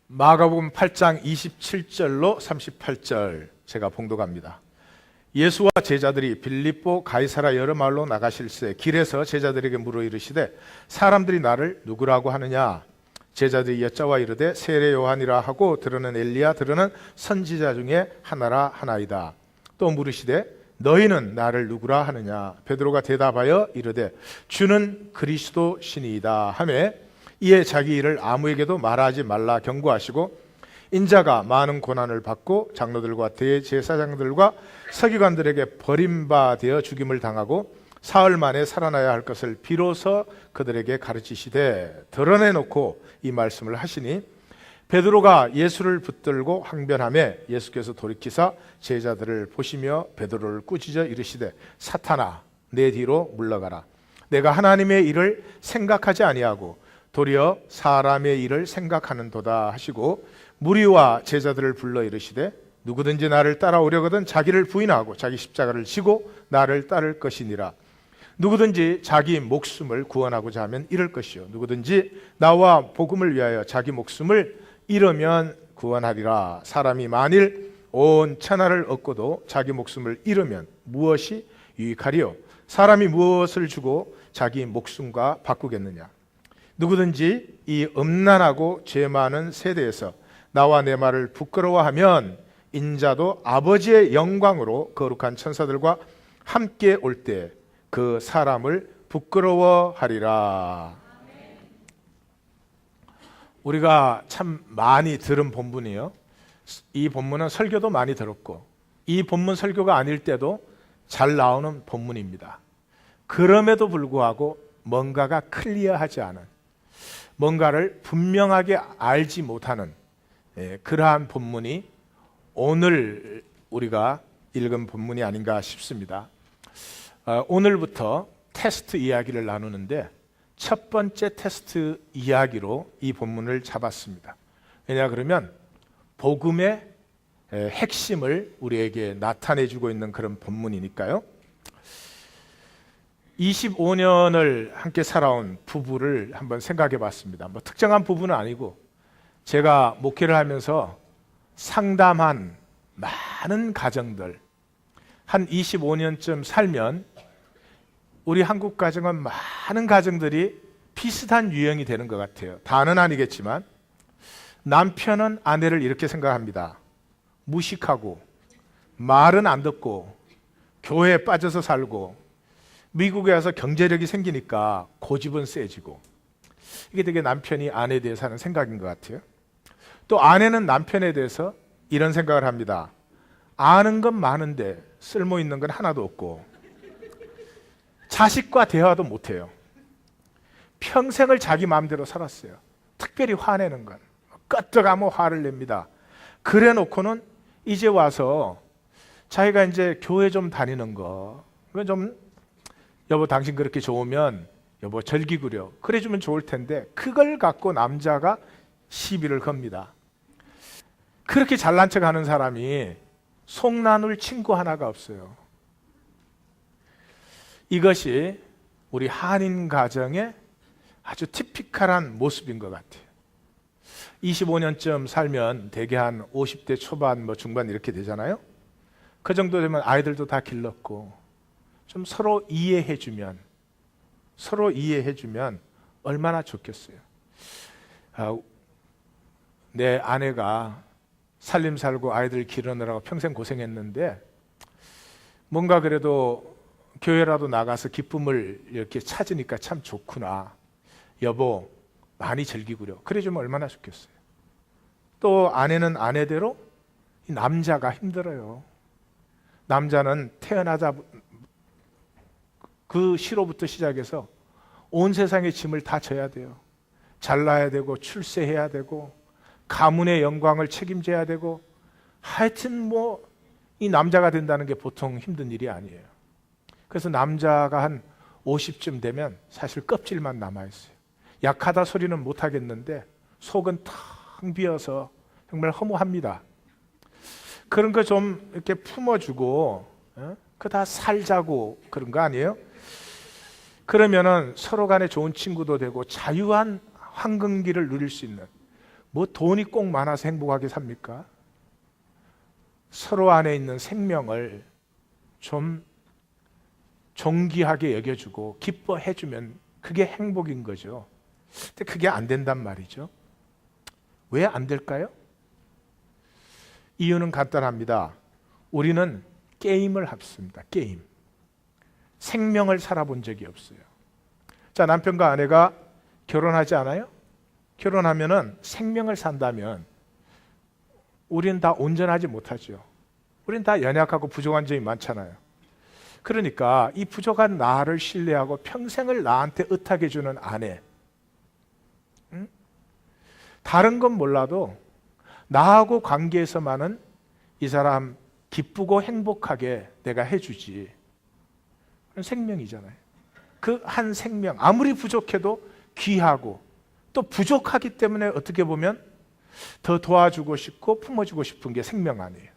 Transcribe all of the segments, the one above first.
마가복음 8장 27절로 38절 제가 봉독합니다. 예수와 제자들이 빌립보 가이사라 여러 마을로 나가실새 길에서 제자들에게 물어 이르시되 사람들이 나를 누구라고 하느냐? 제자들이 여짜와 이르되 세례 요한이라 하고 들으는 엘리야 들으는 선지자 중에 하나라 하나이다. 또 물으시되 너희는 나를 누구라 하느냐? 베드로가 대답하여 이르되 주는 그리스도 신이이다 하매 이에 자기 일을 아무에게도 말하지 말라 경고하시고 인자가 많은 고난을 받고 장로들과 대제사장들과 서기관들에게 버림받아 죽임을 당하고 사흘 만에 살아나야 할 것을 비로소 그들에게 가르치시되 드러내놓고 이 말씀을 하시니 베드로가 예수를 붙들고 항변하매 예수께서 돌이키사 제자들을 보시며 베드로를 꾸짖어 이르시되 사탄아 내 뒤로 물러가라. 내가 하나님의 일을 생각하지 아니하고 도리어 사람의 일을 생각하는도다 하시고 무리와 제자들을 불러 이르시되 누구든지 나를 따라오려거든 자기를 부인하고 자기 십자가를 지고 나를 따를 것이니라. 누구든지 자기 목숨을 구원하고자 하면 잃을 것이요 누구든지 나와 복음을 위하여 자기 목숨을 잃으면 구원하리라. 사람이 만일 온 천하를 얻고도 자기 목숨을 잃으면 무엇이 유익하리요? 사람이 무엇을 주고 자기 목숨과 바꾸겠느냐? 누구든지 이 음란하고 죄 많은 세대에서 나와 내 말을 부끄러워하면 인자도 아버지의 영광으로 거룩한 천사들과 함께 올 때 그 사람을 부끄러워하리라. 우리가 참 많이 들은 본문이에요. 이 본문은 설교도 많이 들었고 이 본문 설교가 아닐 때도 잘 나오는 본문입니다. 그럼에도 불구하고 뭔가가 클리어하지 않은, 뭔가를 분명하게 알지 못하는 그러한 본문이 오늘 우리가 읽은 본문이 아닌가 싶습니다. 오늘부터 테스트 이야기를 나누는데 첫 번째 테스트 이야기로 이 본문을 잡았습니다. 왜냐 그러면 복음의 핵심을 우리에게 나타내주고 있는 그런 본문이니까요. 25년을 함께 살아온 부부를 한번 생각해 봤습니다. 뭐 특정한 부부는 아니고 제가 목회를 하면서 상담한 많은 가정들, 한 25년쯤 살면 우리 한국 가정은 많은 가정들이 비슷한 유형이 되는 것 같아요. 다는 아니겠지만 남편은 아내를 이렇게 생각합니다. 무식하고 말은 안 듣고 교회에 빠져서 살고 미국에 와서 경제력이 생기니까 고집은 세지고, 이게 되게 남편이 아내에 대해서 하는 생각인 것 같아요. 또 아내는 남편에 대해서 이런 생각을 합니다. 아는 건 많은데 쓸모 있는 건 하나도 없고 자식과 대화도 못해요. 평생을 자기 마음대로 살았어요. 특별히 화내는 건 끄떡하면 화를 냅니다. 그래 놓고는 이제 와서 자기가 이제 교회 좀 다니는 거, 좀 여보 당신 그렇게 좋으면 여보 절기구려 그래주면 좋을 텐데 그걸 갖고 남자가 시비를 겁니다. 그렇게 잘난 척하는 사람이 속 나눌 친구 하나가 없어요. 이것이 우리 한인 가정의 아주 티피컬한 모습인 것 같아요. 25년쯤 살면 대개 한 50대 초반 뭐 중반 이렇게 되잖아요. 그 정도 되면 아이들도 다 길렀고 좀 서로 이해해주면 얼마나 좋겠어요. 내 아내가 살림 살고 아이들 기르느라고 평생 고생했는데 뭔가 그래도 교회라도 나가서 기쁨을 이렇게 찾으니까 참 좋구나. 여보 많이 즐기구려 그래주면 얼마나 좋겠어요. 또 아내는 아내대로 이 남자가 힘들어요. 남자는 태어나자 그 시로부터 시작해서 온 세상의 짐을 다 져야 돼요. 잘나야 되고 출세해야 되고 가문의 영광을 책임져야 되고, 하여튼 뭐 이 남자가 된다는 게 보통 힘든 일이 아니에요. 그래서 남자가 한 50쯤 되면 사실 껍질만 남아있어요. 약하다 소리는 못하겠는데 속은 텅 비어서 정말 허무합니다. 그런 거 좀 이렇게 품어주고 그 다 살자고 그런 거 아니에요? 그러면은 서로 간에 좋은 친구도 되고 자유한 황금기를 누릴 수 있는, 뭐 돈이 꼭 많아서 행복하게 삽니까? 서로 안에 있는 생명을 좀 존귀하게 여겨주고 기뻐해주면 그게 행복인 거죠. 근데 그게 안 된단 말이죠. 왜 안 될까요? 이유는 간단합니다. 우리는 게임을 합습니다. 게임. 생명을 살아본 적이 없어요. 자, 남편과 아내가 결혼하지 않아요? 결혼하면은 생명을 산다면 우리는 다 온전하지 못하죠. 우리는 다 연약하고 부족한 점이 많잖아요. 그러니까 이 부족한 나를 신뢰하고 평생을 나한테 의탁해 주는 아내, 다른 건 몰라도 나하고 관계에서만은 이 사람 기쁘고 행복하게 내가 해주지. 그건 생명이잖아요. 그 한 생명, 아무리 부족해도 귀하고 또 부족하기 때문에 어떻게 보면 더 도와주고 싶고 품어주고 싶은 게 생명 아니에요.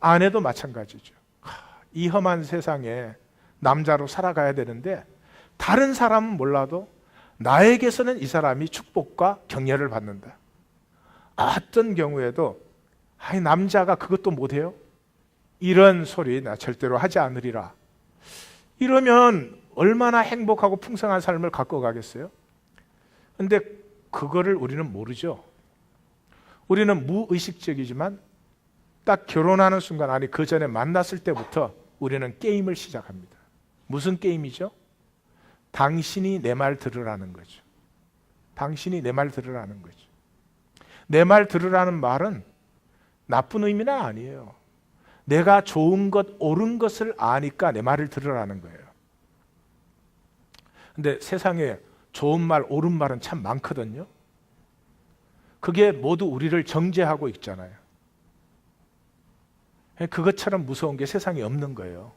아내도 마찬가지죠. 이 험한 세상에 남자로 살아가야 되는데 다른 사람은 몰라도 나에게서는 이 사람이 축복과 격려를 받는다. 어떤 경우에도 남자가 그것도 못해요? 이런 소리 나 절대로 하지 않으리라. 이러면 얼마나 행복하고 풍성한 삶을 갖고 가겠어요? 근데 그거를 우리는 모르죠. 우리는 무의식적이지만 딱 결혼하는 순간, 아니 그 전에 만났을 때부터 우리는 게임을 시작합니다. 무슨 게임이죠? 당신이 내 말 들으라는 거죠. 당신이 내 말 들으라는 거죠. 내 말 들으라는 말은 나쁜 의미는 아니에요. 내가 좋은 것, 옳은 것을 아니까 내 말을 들으라는 거예요. 근데 세상에 좋은 말, 옳은 말은 참 많거든요. 그게 모두 우리를 정죄하고 있잖아요. 그것처럼 무서운 게 세상에 없는 거예요.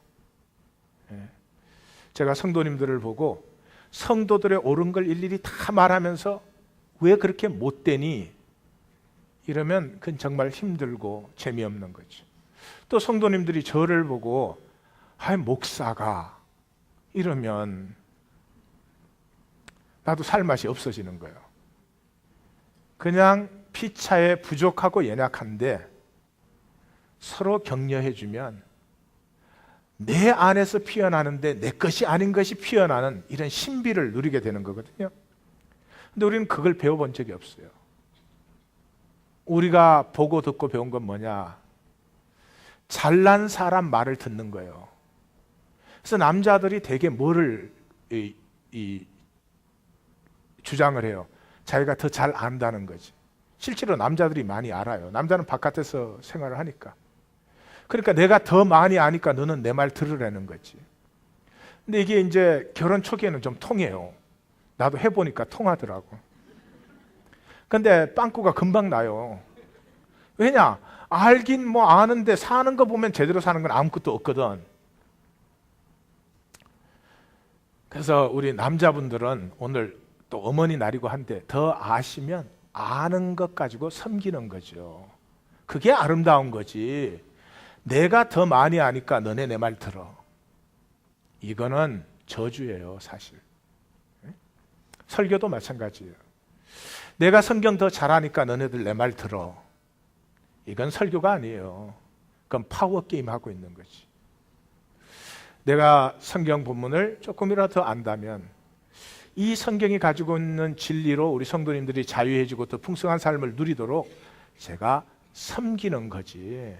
제가 성도님들을 보고 성도들의 옳은 걸 일일이 다 말하면서 왜 그렇게 못되니? 이러면 그건 정말 힘들고 재미없는 거죠. 또 성도님들이 저를 보고 목사가 이러면 나도 살 맛이 없어지는 거예요. 그냥 피차에 부족하고 연약한데 서로 격려해주면 내 안에서 피어나는데 내 것이 아닌 것이 피어나는 이런 신비를 누리게 되는 거거든요. 근데 우리는 그걸 배워본 적이 없어요. 우리가 보고 듣고 배운 건 뭐냐? 잘난 사람 말을 듣는 거예요. 그래서 남자들이 되게 뭐를 주장을 해요? 자기가 더 잘 안다는 거지. 실제로 남자들이 많이 알아요. 남자는 바깥에서 생활을 하니까. 그러니까 내가 더 많이 아니까 너는 내 말 들으라는 거지. 근데 이게 이제 결혼 초기에는 좀 통해요. 나도 해보니까 통하더라고. 근데 빵꾸가 금방 나요. 왜냐? 알긴 뭐 아는데 사는 거 보면 제대로 사는 건 아무것도 없거든. 그래서 우리 남자분들은 오늘 또 어머니 날이고 한데 더 아시면 아는 것 가지고 섬기는 거죠. 그게 아름다운 거지. 내가 더 많이 아니까 너네 내 말 들어. 이거는 저주예요, 사실. 설교도 마찬가지예요. 내가 성경 더 잘하니까 너네들 내 말 들어. 이건 설교가 아니에요. 그건 파워 게임 하고 있는 거지. 내가 성경 본문을 조금이라도 더 안다면 이 성경이 가지고 있는 진리로 우리 성도님들이 자유해지고 더 풍성한 삶을 누리도록 제가 섬기는 거지.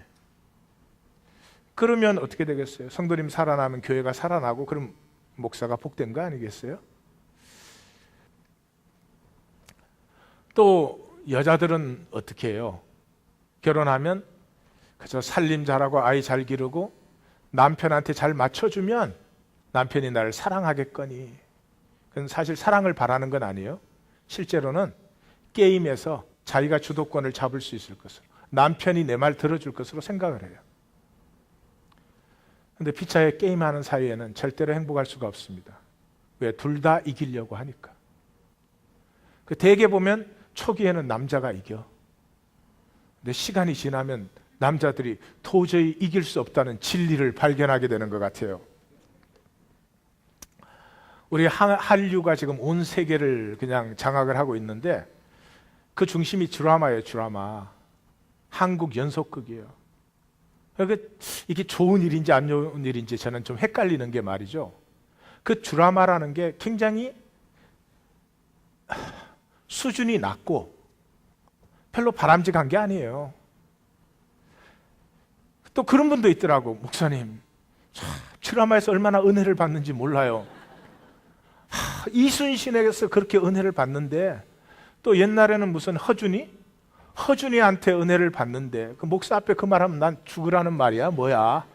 그러면 어떻게 되겠어요? 성도님 살아나면 교회가 살아나고 그럼 목사가 복된 거 아니겠어요? 또 여자들은 어떻게 해요? 결혼하면 그저 살림 잘하고 아이 잘 기르고 남편한테 잘 맞춰주면 남편이 나를 사랑하겠거니. 그건 사실 사랑을 바라는 건 아니에요. 실제로는 게임에서 자기가 주도권을 잡을 수 있을 것으로, 남편이 내 말 들어줄 것으로 생각을 해요. 근데 피차에 게임하는 사이에는 절대로 행복할 수가 없습니다. 왜? 둘 다 이기려고 하니까. 그 대개 보면 초기에는 남자가 이겨. 근데 시간이 지나면 남자들이 도저히 이길 수 없다는 진리를 발견하게 되는 것 같아요. 우리 한류가 지금 온 세계를 그냥 장악을 하고 있는데 그 중심이 드라마예요, 드라마. 한국 연속극이에요. 그러니까 이게 좋은 일인지 안 좋은 일인지 저는 좀 헷갈리는 게 말이죠. 그 드라마라는 게 굉장히 수준이 낮고 별로 바람직한 게 아니에요. 또 그런 분도 있더라고. 목사님, 드라마에서 얼마나 은혜를 받는지 몰라요. 이순신에게서 그렇게 은혜를 받는데, 또 옛날에는 무슨 허준이한테 은혜를 받는데, 그 목사 앞에 그 말하면 난 죽으라는 말이야, 뭐야?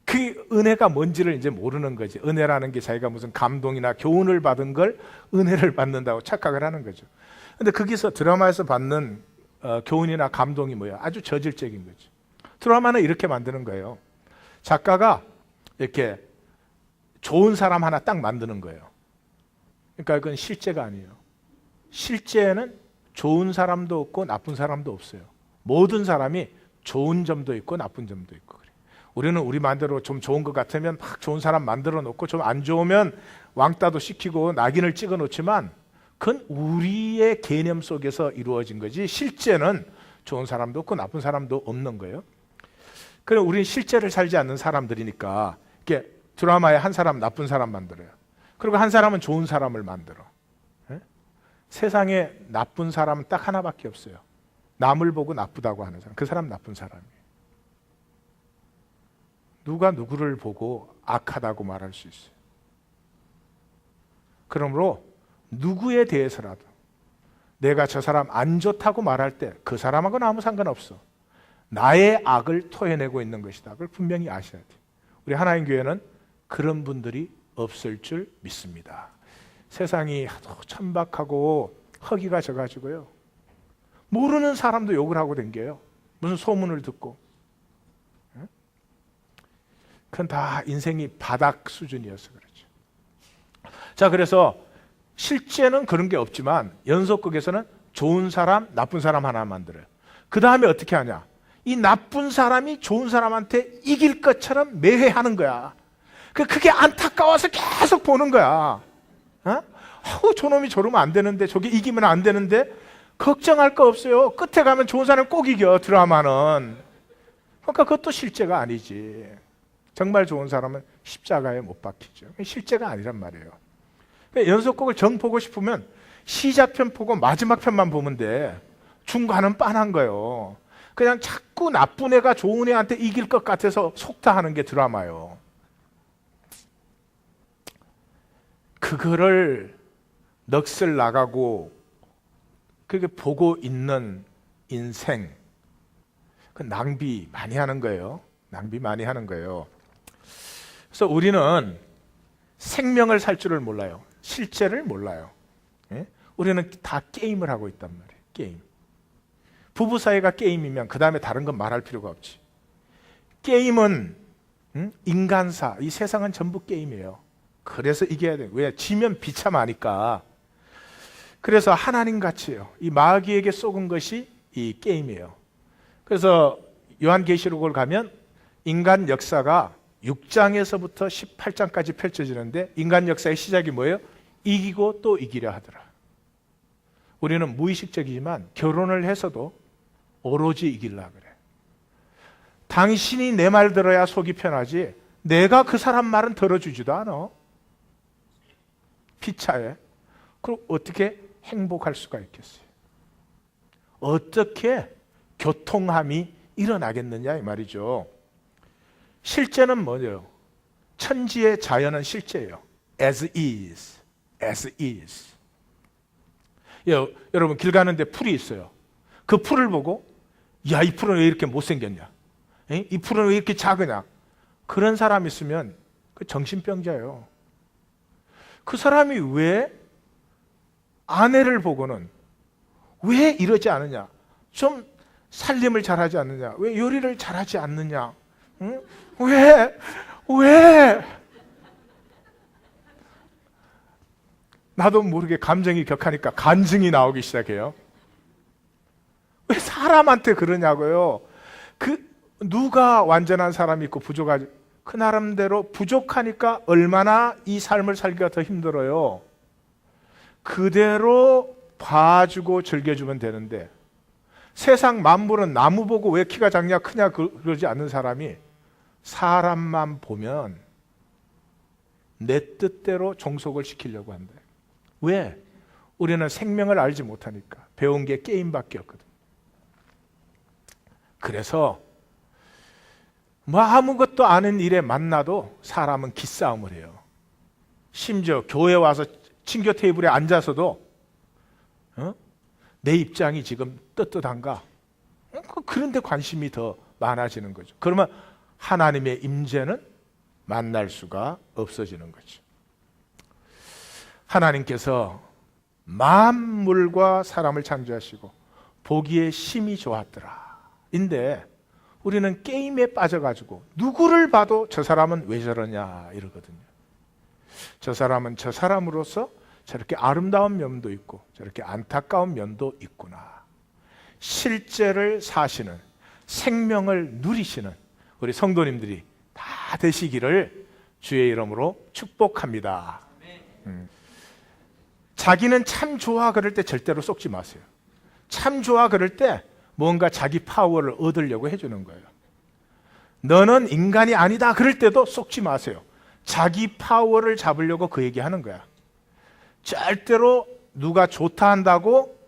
그 은혜가 뭔지를 이제 모르는 거지. 은혜라는 게 자기가 무슨 감동이나 교훈을 받은 걸 은혜를 받는다고 착각을 하는 거죠. 근데 거기서 드라마에서 받는 교훈이나 감동이 뭐야? 아주 저질적인 거죠. 드라마는 이렇게 만드는 거예요. 작가가 이렇게 좋은 사람 하나 딱 만드는 거예요. 그러니까 그건 실제가 아니에요. 실제는 좋은 사람도 없고 나쁜 사람도 없어요. 모든 사람이 좋은 점도 있고 나쁜 점도 있고 그래요. 우리는 우리 마음대로 좀 좋은 것 같으면 막 좋은 사람 만들어 놓고, 좀 안 좋으면 왕따도 시키고 낙인을 찍어 놓지만, 그건 우리의 개념 속에서 이루어진 거지, 실제는 좋은 사람도 없고 나쁜 사람도 없는 거예요. 그럼 우리는 실제를 살지 않는 사람들이니까 이렇게 드라마에 한 사람 나쁜 사람 만들어요. 그리고 한 사람은 좋은 사람을 만들어. 예? 세상에 나쁜 사람은 딱 하나밖에 없어요. 남을 보고 나쁘다고 하는 사람. 그 사람 나쁜 사람이에요. 누가 누구를 보고 악하다고 말할 수 있어요? 그러므로 누구에 대해서라도 내가 저 사람 안 좋다고 말할 때 그 사람하고는 아무 상관없어. 나의 악을 토해내고 있는 것이다. 그걸 분명히 아셔야 돼요. 우리 하나님 교회는 그런 분들이 없을 줄 믿습니다. 세상이 하도 천박하고 허기가 져가지고요, 모르는 사람도 욕을 하고 댕겨요. 무슨 소문을 듣고. 그건 다 인생이 바닥 수준이어서 그렇죠. 자, 그래서 실제는 그런 게 없지만 연속극에서는 좋은 사람, 나쁜 사람 하나 만들어요. 그 다음에 어떻게 하냐? 이 나쁜 사람이 좋은 사람한테 이길 것처럼 매회하는 거야. 그게 안타까워서 계속 보는 거야. 저놈이 저러면 안 되는데, 저게 이기면 안 되는데, 걱정할 거 없어요. 끝에 가면 좋은 사람이 꼭 이겨, 드라마는. 그러니까 그것도 실제가 아니지. 정말 좋은 사람은 십자가에 못 박히죠. 실제가 아니란 말이에요. 연속극을 정 보고 싶으면 시작편 보고 마지막 편만 보면 돼. 중간은 빤한 거예요. 그냥 자꾸 나쁜 애가 좋은 애한테 이길 것 같아서 속다하는 게 드라마예요. 그거를 넋을 나가고 그게 보고 있는 인생, 그 낭비 많이 하는 거예요. 낭비 많이 하는 거예요. 그래서 우리는 생명을 살 줄을 몰라요. 실제를 몰라요. 예? 우리는 다 게임을 하고 있단 말이에요. 게임. 부부 사이가 게임이면 그 다음에 다른 건 말할 필요가 없지. 게임은 인간사, 이 세상은 전부 게임이에요. 그래서 이겨야 돼요. 왜? 지면 비참하니까. 그래서 하나님같이요, 이 마귀에게 속은 것이 이 게임이에요. 그래서 요한계시록을 가면 인간 역사가 6장에서부터 18장까지 펼쳐지는데, 인간 역사의 시작이 뭐예요? 이기고 또 이기려 하더라. 우리는 무의식적이지만 결혼을 해서도 오로지 이기려고 그래. 당신이 내 말 들어야 속이 편하지 내가 그 사람 말은 들어주지도 않아. 피차에. 그럼 어떻게 행복할 수가 있겠어요? 어떻게 교통함이 일어나겠느냐 이 말이죠. 실제는 뭐예요? 천지의 자연은 실제예요. As is. As is. 여러분 길 가는데 풀이 있어요. 그 풀을 보고 야, 이 풀은 왜 이렇게 못생겼냐? 이 풀은 왜 이렇게 작으냐? 그런 사람 있으면 그 정신병자예요. 그 사람이 왜 아내를 보고는 왜 이러지 않느냐? 좀 살림을 잘하지 않느냐? 왜 요리를 잘하지 않느냐? 응? 왜? 나도 모르게 감정이 격하니까 간증이 나오기 시작해요. 왜 사람한테 그러냐고요? 누가 완전한 사람이 있고 부족하지? 그 나름대로 부족하니까 얼마나 이 삶을 살기가 더 힘들어요. 그대로 봐주고 즐겨주면 되는데, 세상 만물은 나무 보고 왜 키가 작냐 크냐 그러지 않는 사람이 사람만 보면 내 뜻대로 종속을 시키려고 한다. 왜? 우리는 생명을 알지 못하니까. 배운 게 게임밖에 없거든. 그래서 뭐 아무것도 아는 일에 만나도 사람은 기싸움을 해요. 심지어 교회 와서 친교 테이블에 앉아서도 내 입장이 지금 떳떳한가? 그런데 관심이 더 많아지는 거죠. 그러면 하나님의 임재는 만날 수가 없어지는 거죠. 하나님께서 만물과 사람을 창조하시고 보기에 심히 좋았더라. 인데 우리는 게임에 빠져가지고 누구를 봐도 저 사람은 왜 저러냐 이러거든요. 저 사람은 저 사람으로서 저렇게 아름다운 면도 있고 저렇게 안타까운 면도 있구나. 실제를 사시는, 생명을 누리시는 우리 성도님들이 다 되시기를 주의 이름으로 축복합니다. 자기는 참 좋아 그럴 때 절대로 속지 마세요. 참 좋아 그럴 때 뭔가 자기 파워를 얻으려고 해주는 거예요. 너는 인간이 아니다 그럴 때도 속지 마세요. 자기 파워를 잡으려고 그 얘기하는 거야. 절대로 누가 좋다 한다고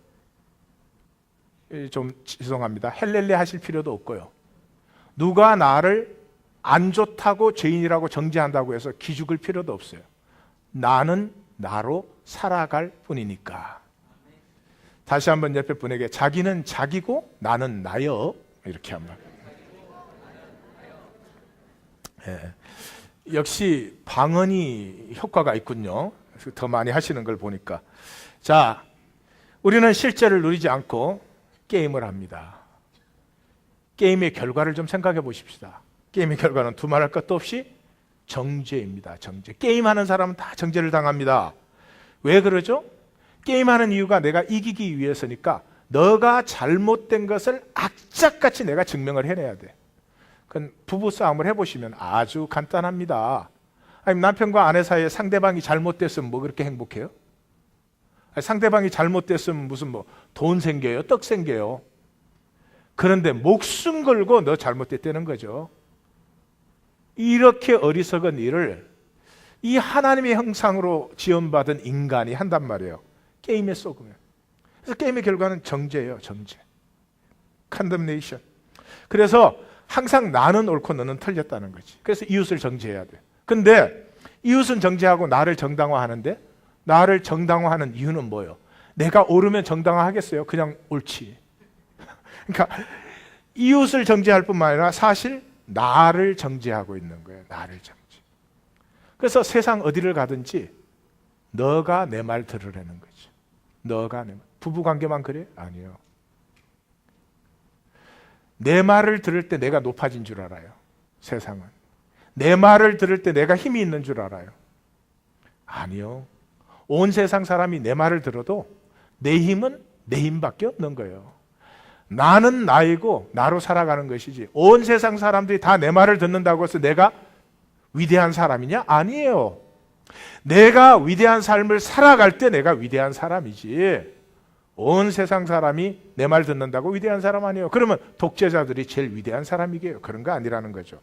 좀 죄송합니다. 헬렐레 하실 필요도 없고요. 누가 나를 안 좋다고 죄인이라고 정죄한다고 해서 기죽을 필요도 없어요. 나는 나로 살아갈 뿐이니까. 다시 한번 옆에 분에게 자기는 자기고 나는 나여 이렇게 한번. 역시 방언이 효과가 있군요. 더 많이 하시는 걸 보니까. 자, 우리는 실제를 누리지 않고 게임을 합니다. 게임의 결과를 좀 생각해 보십시다. 게임의 결과는 두말할 것도 없이 정죄입니다. 정죄. 게임하는 사람은 다 정죄를 당합니다. 왜 그러죠? 게임하는 이유가 내가 이기기 위해서니까 너가 잘못된 것을 악착같이 내가 증명을 해내야 돼. 그건 부부싸움을 해보시면 아주 간단합니다. 아니, 남편과 아내 사이에 상대방이 잘못됐으면 뭐 그렇게 행복해요? 아니, 상대방이 잘못됐으면 무슨 뭐 돈 생겨요? 떡 생겨요? 그런데 목숨 걸고 너 잘못됐다는 거죠. 이렇게 어리석은 일을 이 하나님의 형상으로 지원받은 인간이 한단 말이에요. 게임에 속으면. 그래서 게임의 결과는 정죄예요. 정죄. condemnation. 그래서 항상 나는 옳고 너는 틀렸다는 거지. 그래서 이웃을 정죄해야 돼. 근데 이웃은 정죄하고 나를 정당화하는데 나를 정당화하는 이유는 뭐예요? 내가 옳으면 정당화하겠어요? 그냥 옳지. 그러니까 이웃을 정죄할 뿐만 아니라 사실 나를 정죄하고 있는 거예요. 나를 정죄. 그래서 세상 어디를 가든지 너가 내 말 들으라는 거죠. 너가 내 말. 부부관계만 그래? 아니요. 내 말을 들을 때 내가 높아진 줄 알아요. 세상은. 내 말을 들을 때 내가 힘이 있는 줄 알아요. 아니요. 온 세상 사람이 내 말을 들어도 내 힘은 내 힘밖에 없는 거예요. 나는 나이고 나로 살아가는 것이지 온 세상 사람들이 다 내 말을 듣는다고 해서 내가 위대한 사람이냐? 아니에요. 내가 위대한 삶을 살아갈 때 내가 위대한 사람이지 온 세상 사람이 내 말 듣는다고 위대한 사람 아니에요. 그러면 독재자들이 제일 위대한 사람이게요. 그런 거 아니라는 거죠.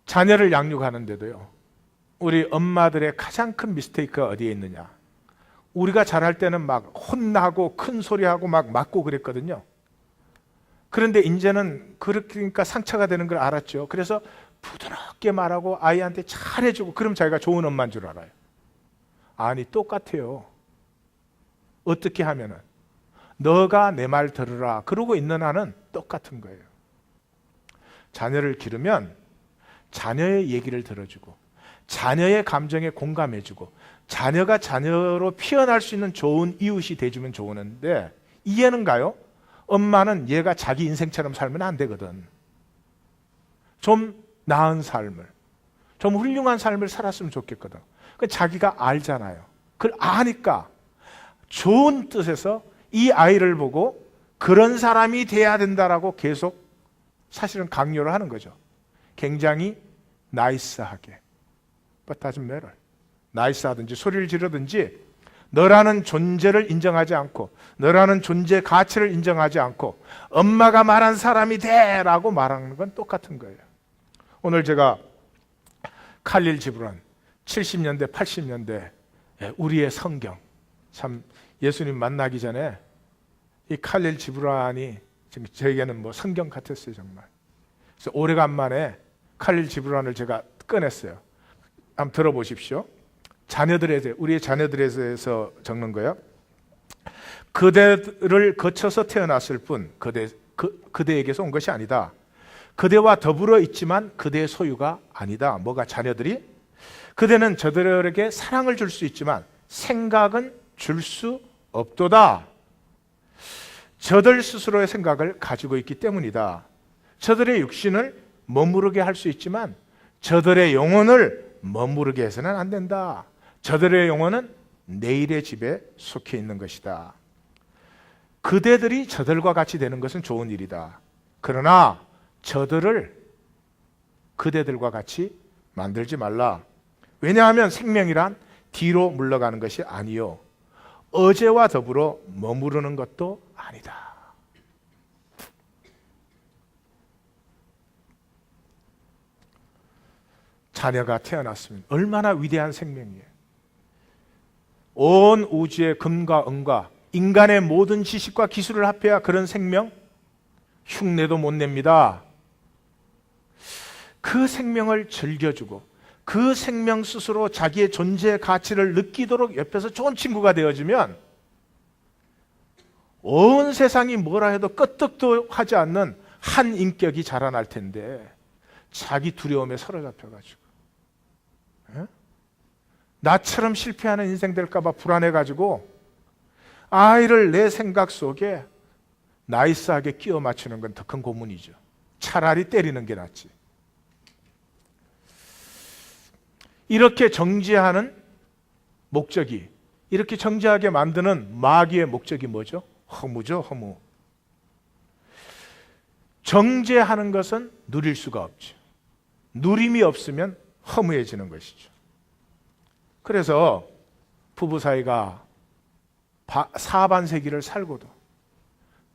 자녀를 양육하는데도요. 우리 엄마들의 가장 큰 미스테이크가 어디에 있느냐? 우리가 자랄 때는 막 혼나고 큰 소리하고 막 맞고 그랬거든요. 그런데 이제는 그러니까 상처가 되는 걸 알았죠. 그래서 부드럽게 말하고 아이한테 잘해주고 그럼 자기가 좋은 엄마인 줄 알아요. 아니 똑같아요. 어떻게 하면은 너가 내 말 들으라 그러고 있는 한은 똑같은 거예요. 자녀를 기르면 자녀의 얘기를 들어주고 자녀의 감정에 공감해주고 자녀가 자녀로 피어날 수 있는 좋은 이웃이 돼주면 좋은데 이해는 가요? 엄마는 얘가 자기 인생처럼 살면 안 되거든. 좀 나은 삶을, 좀 훌륭한 삶을 살았으면 좋겠거든. 자기가 알잖아요. 그걸 아니까 좋은 뜻에서 이 아이를 보고 그런 사람이 돼야 된다라고 계속 사실은 강요를 하는 거죠. 굉장히 나이스하게. But doesn't matter. 나이스하든지 소리를 지르든지 너라는 존재를 인정하지 않고 너라는 존재 가치를 인정하지 않고 엄마가 말한 사람이 돼라고 말하는 건 똑같은 거예요. 오늘 제가 칼릴 지브란 70년대 80년대 우리의 성경, 참 예수님 만나기 전에 이 칼릴 지브란이 지금 저에게는 뭐 성경 같았어요, 정말. 그래서 오래간만에 칼릴 지브란을 제가 꺼냈어요. 한번 들어보십시오. 자녀들에 대해, 우리의 자녀들에 대해서 적는 거예요. 그대를 거쳐서 태어났을 뿐 그대에게서 온 것이 아니다. 그대와 더불어 있지만 그대의 소유가 아니다. 뭐가 자녀들이? 그대는 저들에게 사랑을 줄 수 있지만 생각은 줄 수 없도다. 저들 스스로의 생각을 가지고 있기 때문이다. 저들의 육신을 머무르게 할 수 있지만 저들의 영혼을 머무르게 해서는 안 된다. 저들의 영혼은 내일의 집에 속해 있는 것이다. 그대들이 저들과 같이 되는 것은 좋은 일이다. 그러나 저들을 그대들과 같이 만들지 말라. 왜냐하면 생명이란 뒤로 물러가는 것이 아니요 어제와 더불어 머무르는 것도 아니다. 자녀가 태어났으면 얼마나 위대한 생명이에요. 온 우주의 금과 은과 인간의 모든 지식과 기술을 합해야 그런 생명 흉내도 못 냅니다. 그 생명을 즐겨주고 그 생명 스스로 자기의 존재 가치를 느끼도록 옆에서 좋은 친구가 되어주면 온 세상이 뭐라 해도 끄떡도 하지 않는 한 인격이 자라날 텐데 자기 두려움에 사로잡혀가지고 나처럼 실패하는 인생 될까 봐 불안해가지고 아이를 내 생각 속에 나이스하게 끼워 맞추는 건 더 큰 고문이죠. 차라리 때리는 게 낫지. 이렇게 정죄하는 목적이, 이렇게 정죄하게 만드는 마귀의 목적이 뭐죠? 허무죠, 허무. 정죄하는 것은 누릴 수가 없죠. 누림이 없으면 허무해지는 것이죠. 그래서 부부 사이가 사반세기를 살고도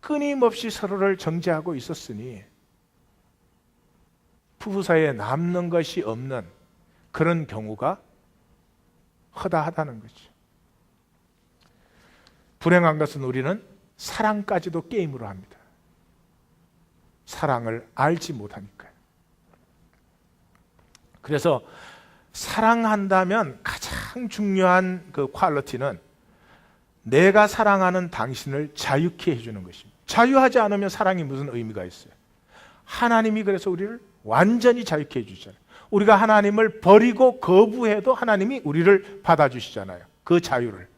끊임없이 서로를 정죄하고 있었으니 부부 사이에 남는 것이 없는 그런 경우가 허다하다는 거죠. 불행한 것은 우리는 사랑까지도 게임으로 합니다. 사랑을 알지 못하니까요. 그래서 사랑한다면 가장 중요한 그 퀄리티는 내가 사랑하는 당신을 자유케 해주는 것입니다. 자유하지 않으면 사랑이 무슨 의미가 있어요? 하나님이 그래서 우리를 완전히 자유케 해주잖아요. 우리가 하나님을 버리고 거부해도 하나님이 우리를 받아주시잖아요. 그 자유를.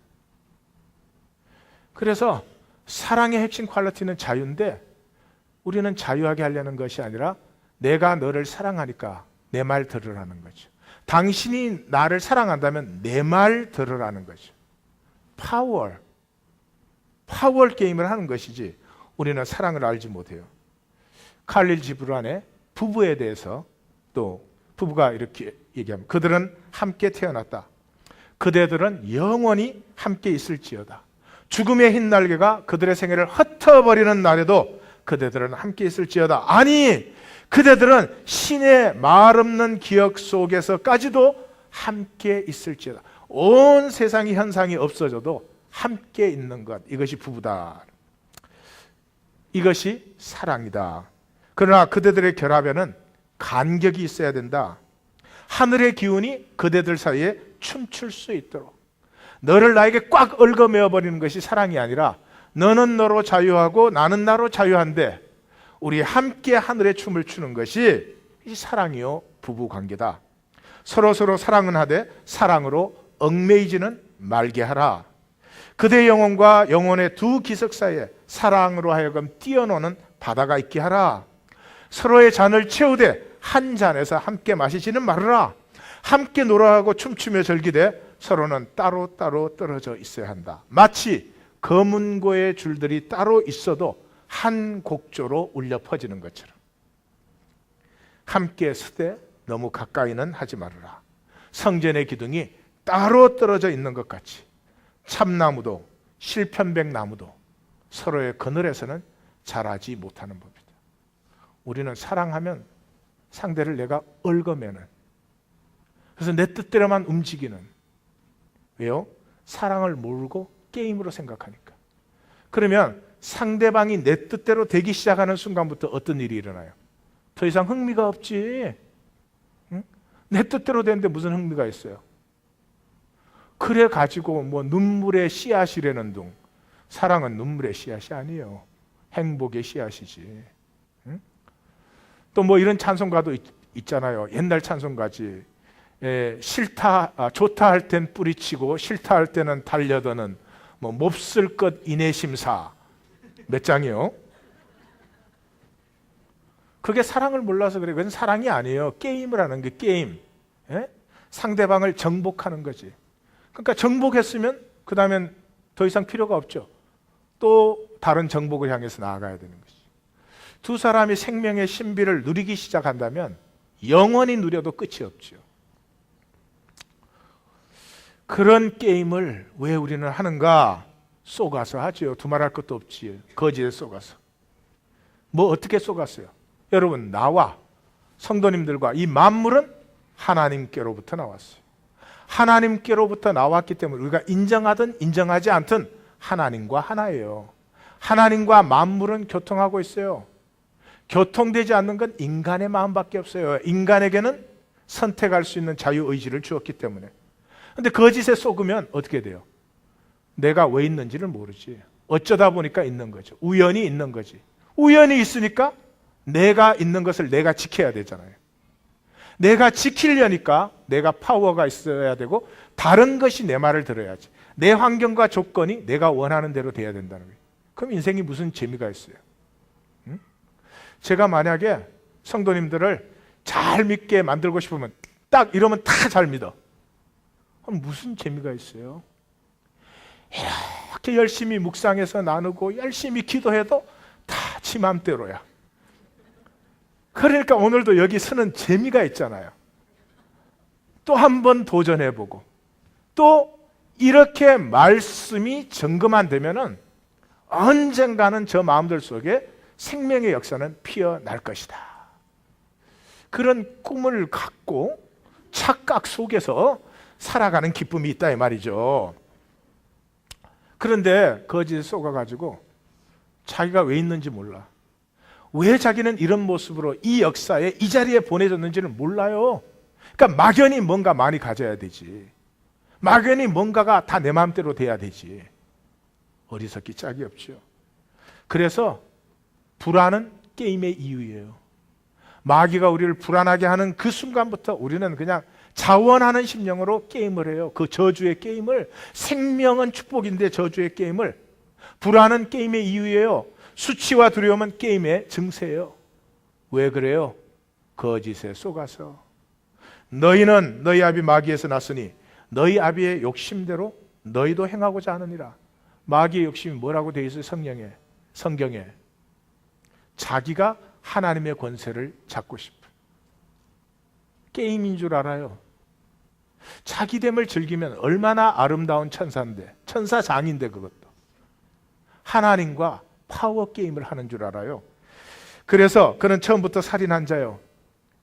그래서 사랑의 핵심 퀄리티는 자유인데 우리는 자유하게 하려는 것이 아니라 내가 너를 사랑하니까 내 말 들으라는 거죠. 당신이 나를 사랑한다면 내 말 들으라는 거죠. 파워 게임을 하는 것이지 우리는 사랑을 알지 못해요. 칼릴 지브란의 부부에 대해서 또 부부가 이렇게 얘기합니다. 그들은 함께 태어났다. 그대들은 영원히 함께 있을지어다. 죽음의 흰 날개가 그들의 생애를 흩어버리는 날에도 그대들은 함께 있을지어다. 아니, 그대들은 신의 말없는 기억 속에서까지도 함께 있을지어다. 온 세상의 현상이 없어져도 함께 있는 것, 이것이 부부다. 이것이 사랑이다. 그러나 그대들의 결합에는 간격이 있어야 된다. 하늘의 기운이 그대들 사이에 춤출 수 있도록. 너를 나에게 꽉 얽어매어 버리는 것이 사랑이 아니라 너는 너로 자유하고 나는 나로 자유한데 우리 함께 하늘의 춤을 추는 것이 이 사랑이요 부부관계다. 서로 사랑은 하되 사랑으로 얽매이지는 말게 하라. 그대 영혼과 영혼의 두 기석 사이에 사랑으로 하여금 뛰어노는 바다가 있게 하라. 서로의 잔을 채우되 한 잔에서 함께 마시지는 말으라. 함께 노래하고 춤추며 즐기되 서로는 따로따로 떨어져 있어야 한다. 마치 검은고의 줄들이 따로 있어도 한 곡조로 울려 퍼지는 것처럼. 함께 서되 너무 가까이는 하지 말아라. 성전의 기둥이 따로 떨어져 있는 것 같이 참나무도 실편백나무도 서로의 그늘에서는 자라지 못하는 법이다. 우리는 사랑하면 상대를 내가 얽어매는, 그래서 내 뜻대로만 움직이는, 왜요? 사랑을 모르고 게임으로 생각하니까. 그러면 상대방이 내 뜻대로 되기 시작하는 순간부터 어떤 일이 일어나요? 더 이상 흥미가 없지. 응? 내 뜻대로 되는데 무슨 흥미가 있어요? 그래 가지고 뭐 눈물의 씨앗이라는 둥, 사랑은 눈물의 씨앗이 아니에요. 행복의 씨앗이지. 응? 또 뭐 이런 찬송가도 있잖아요. 옛날 찬송가지. 좋다 할 땐 뿌리치고 싫다 할 때는 달려드는 뭐 몹쓸 것 인내심사. 몇 장이요? 그게 사랑을 몰라서 그래. 그건 사랑이 아니에요. 게임을 하는 게 게임. 예? 상대방을 정복하는 거지. 그러니까 정복했으면 그 다음엔 더 이상 필요가 없죠. 또 다른 정복을 향해서 나아가야 되는 거지. 두 사람이 생명의 신비를 누리기 시작한다면 영원히 누려도 끝이 없죠. 그런 게임을 왜 우리는 하는가? 쏘가서 하죠. 두말할 것도 없지. 거지에 쏘가서. 뭐 어떻게 쏘갔어요? 여러분, 나와 성도님들과 이 만물은 하나님께로부터 나왔어요. 하나님께로부터 나왔기 때문에 우리가 인정하든 인정하지 않든 하나님과 하나예요. 하나님과 만물은 교통하고 있어요. 교통되지 않는 건 인간의 마음밖에 없어요. 인간에게는 선택할 수 있는 자유의지를 주었기 때문에. 근데 거짓에 속으면 어떻게 돼요? 내가 왜 있는지를 모르지. 어쩌다 보니까 있는 거죠. 우연히 있는 거지. 우연히 있으니까 내가 있는 것을 내가 지켜야 되잖아요. 내가 지키려니까 내가 파워가 있어야 되고 다른 것이 내 말을 들어야지. 내 환경과 조건이 내가 원하는 대로 돼야 된다는 거예요. 그럼 인생이 무슨 재미가 있어요? 응? 제가 만약에 성도님들을 잘 믿게 만들고 싶으면 딱 이러면 다 잘 믿어. 그럼 무슨 재미가 있어요? 이렇게 열심히 묵상해서 나누고 열심히 기도해도 다 지 맘대로야. 그러니까 오늘도 여기 서는 재미가 있잖아요. 또 한 번 도전해보고 또 이렇게 말씀이 점검만 되면은 언젠가는 저 마음들 속에 생명의 역사는 피어날 것이다. 그런 꿈을 갖고 착각 속에서 살아가는 기쁨이 있다 이 말이죠. 그런데 거짓에 속아가지고 자기가 왜 있는지 몰라. 왜 자기는 이런 모습으로 이 역사에 이 자리에 보내졌는지를 몰라요. 그러니까 막연히 뭔가 많이 가져야 되지. 막연히 뭔가가 다 내 마음대로 돼야 되지. 어리석기 짝이 없죠. 그래서 불안은 게임의 이유예요. 마귀가 우리를 불안하게 하는 그 순간부터 우리는 그냥 자원하는 심령으로 게임을 해요. 그 저주의 게임을. 생명은 축복인데 저주의 게임을. 불안은 게임의 이유예요. 수치와 두려움은 게임의 증세예요. 왜 그래요? 거짓에 속아서. 너희는 너희 아비 마귀에서 났으니 너희 아비의 욕심대로 너희도 행하고자 하느니라. 마귀의 욕심이 뭐라고 되어 있어요? 성경에 자기가 하나님의 권세를 잡고 싶은 게임인 줄 알아요. 자기됨을 즐기면 얼마나 아름다운 천사인데, 천사장인데 그것도 하나님과 파워 게임을 하는 줄 알아요. 그래서 그는 처음부터 살인한 자요.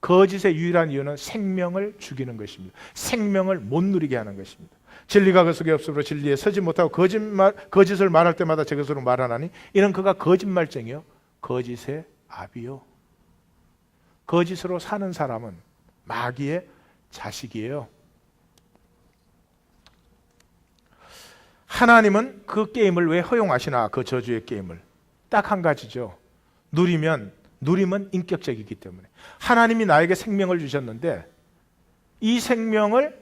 거짓의 유일한 이유는 생명을 죽이는 것입니다. 생명을 못 누리게 하는 것입니다. 진리가 그 속에 없으므로 진리에 서지 못하고 거짓을 말할 때마다 제 것으로 말하나니 이는 그가 거짓말쟁이요 거짓의 아비요. 거짓으로 사는 사람은 마귀의 자식이에요. 하나님은 그 게임을 왜 허용하시나? 그 저주의 게임을. 딱 한 가지죠. 누림은 인격적이기 때문에. 하나님이 나에게 생명을 주셨는데 이 생명을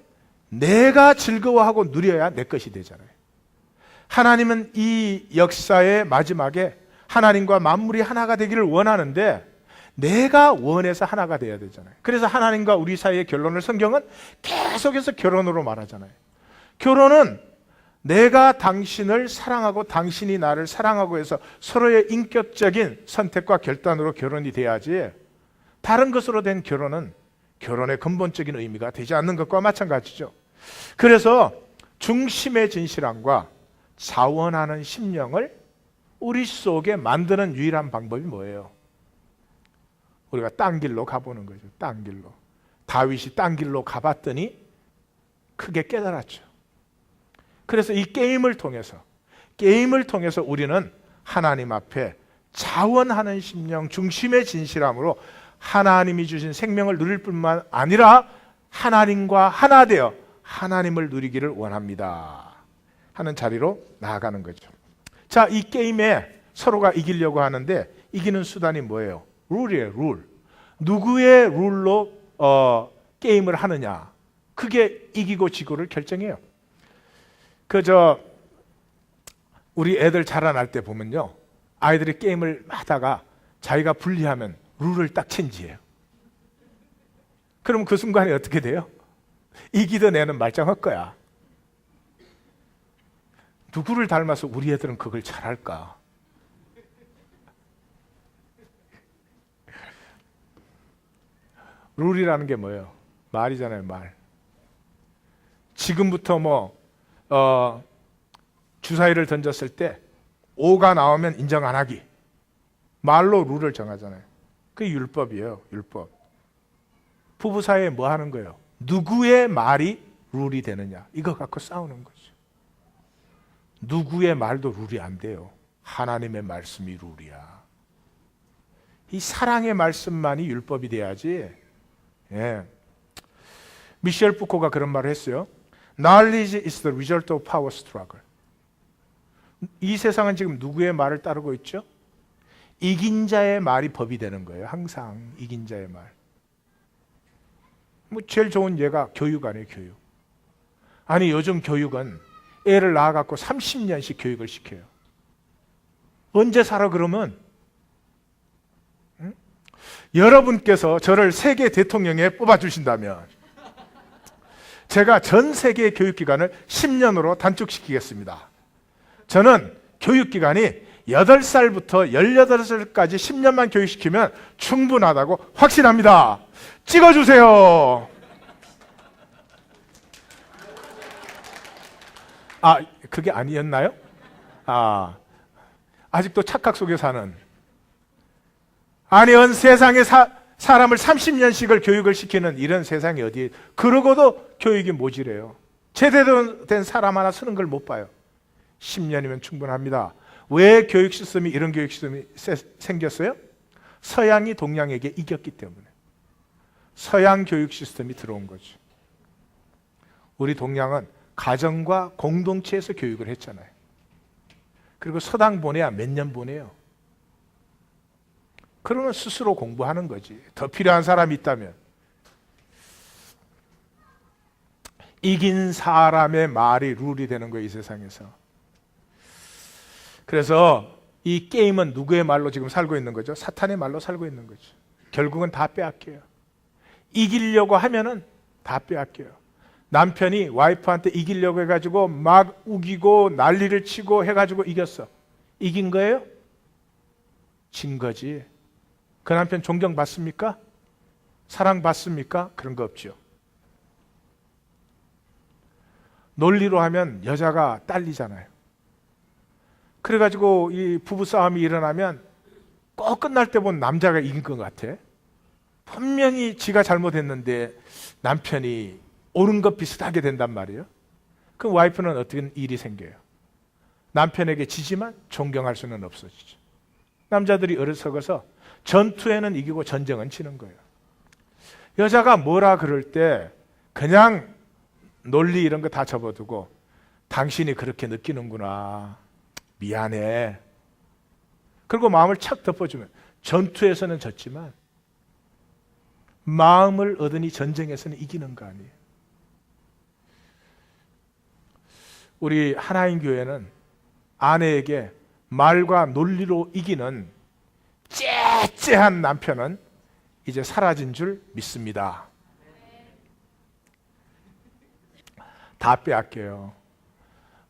내가 즐거워하고 누려야 내 것이 되잖아요. 하나님은 이 역사의 마지막에 하나님과 만물이 하나가 되기를 원하는데 내가 원해서 하나가 돼야 되잖아요. 그래서 하나님과 우리 사이의 결론을 성경은 계속해서 결혼으로 말하잖아요. 결혼은 내가 당신을 사랑하고 당신이 나를 사랑하고 해서 서로의 인격적인 선택과 결단으로 결혼이 돼야지 다른 것으로 된 결혼은 결혼의 근본적인 의미가 되지 않는 것과 마찬가지죠. 그래서 중심의 진실함과 자원하는 심령을 우리 속에 만드는 유일한 방법이 뭐예요? 우리가 딴 길로 가보는 거죠. 딴 길로. 다윗이 딴 길로 가봤더니 크게 깨달았죠. 그래서 이 게임을 통해서 우리는 하나님 앞에 자원하는 심령, 중심의 진실함으로 하나님이 주신 생명을 누릴 뿐만 아니라 하나님과 하나 되어 하나님을 누리기를 원합니다 하는 자리로 나아가는 거죠. 자, 이 게임에 서로가 이기려고 하는데 이기는 수단이 뭐예요? 룰이에요. 룰. 누구의 룰로 게임을 하느냐, 그게 이기고 지고를 결정해요. 우리 애들 자라날 때 보면요, 아이들이 게임을 하다가 자기가 불리하면 룰을 딱 체인지해요. 그럼 그 순간에 어떻게 돼요? 이기던 애는 말짱할 거야. 누구를 닮아서 우리 애들은 그걸 잘할까? 룰이라는 게 뭐예요? 말이잖아요, 말. 지금부터 주사위를 던졌을 때 5가 나오면 인정 안 하기. 말로 룰을 정하잖아요. 그게 율법이에요, 율법. 부부 사이에 뭐 하는 거예요? 누구의 말이 룰이 되느냐, 이거 갖고 싸우는 거죠. 누구의 말도 룰이 안 돼요. 하나님의 말씀이 룰이야. 이 사랑의 말씀만이 율법이 돼야지. 예. 미셸 푸코가 그런 말을 했어요. Knowledge is the result of power struggle. 이 세상은 지금 누구의 말을 따르고 있죠? 이긴 자의 말이 법이 되는 거예요. 항상 이긴 자의 말. 제일 좋은 예가 교육 아니에요, 교육. 아니, 요즘 교육은 애를 낳아갖고 30년씩 교육을 시켜요. 언제 살아 그러면? 응? 여러분께서 저를 세계 대통령에 뽑아주신다면 제가 전 세계 교육기관을 10년으로 단축시키겠습니다. 저는 교육기관이 8살부터 18살까지 10년만 교육시키면 충분하다고 확신합니다. 찍어주세요. 그게 아니었나요? 아직도 착각 속에 사는. 아니, 세상에 사람을 30년씩을 교육을 시키는 이런 세상이 어디에, 그러고도 교육이 모자래요. 제대로 된 사람 하나 쓰는 걸 못 봐요. 10년이면 충분합니다. 왜 교육 시스템이, 이런 교육 시스템이 생겼어요? 서양이 동양에게 이겼기 때문에. 서양 교육 시스템이 들어온 거죠. 우리 동양은 가정과 공동체에서 교육을 했잖아요. 그리고 서당 보내야 몇 년 보내요. 그러면 스스로 공부하는 거지. 더 필요한 사람이 있다면. 이긴 사람의 말이 룰이 되는 거예요, 이 세상에서. 그래서 이 게임은 누구의 말로 지금 살고 있는 거죠? 사탄의 말로 살고 있는 거죠. 결국은 다 빼앗겨요. 이기려고 하면은 다 빼앗겨요. 남편이 와이프한테 이기려고 해가지고 막 우기고 난리를 치고 해가지고 이겼어. 이긴 거예요? 진 거지. 그 남편 존경받습니까? 사랑받습니까? 그런 거 없죠. 논리로 하면 여자가 딸리잖아요. 그래가지고 이 부부싸움이 일어나면 꼭 끝날 때 보면 남자가 이긴 것 같아. 분명히 지가 잘못했는데 남편이 옳은 것 비슷하게 된단 말이에요. 그럼 와이프는 어떻게 일이 생겨요? 남편에게 지지만 존경할 수는 없어지죠. 남자들이 어리석어서 전투에는 이기고 전쟁은 치는 거예요. 여자가 뭐라 그럴 때 그냥 논리 이런 거 다 접어두고 당신이 그렇게 느끼는구나. 미안해. 그리고 마음을 착 덮어주면 전투에서는 졌지만 마음을 얻으니 전쟁에서는 이기는 거 아니에요. 우리 하나인 교회는 아내에게 말과 논리로 이기는 째째한 남편은 이제 사라진 줄 믿습니다. 다 빼앗겨요.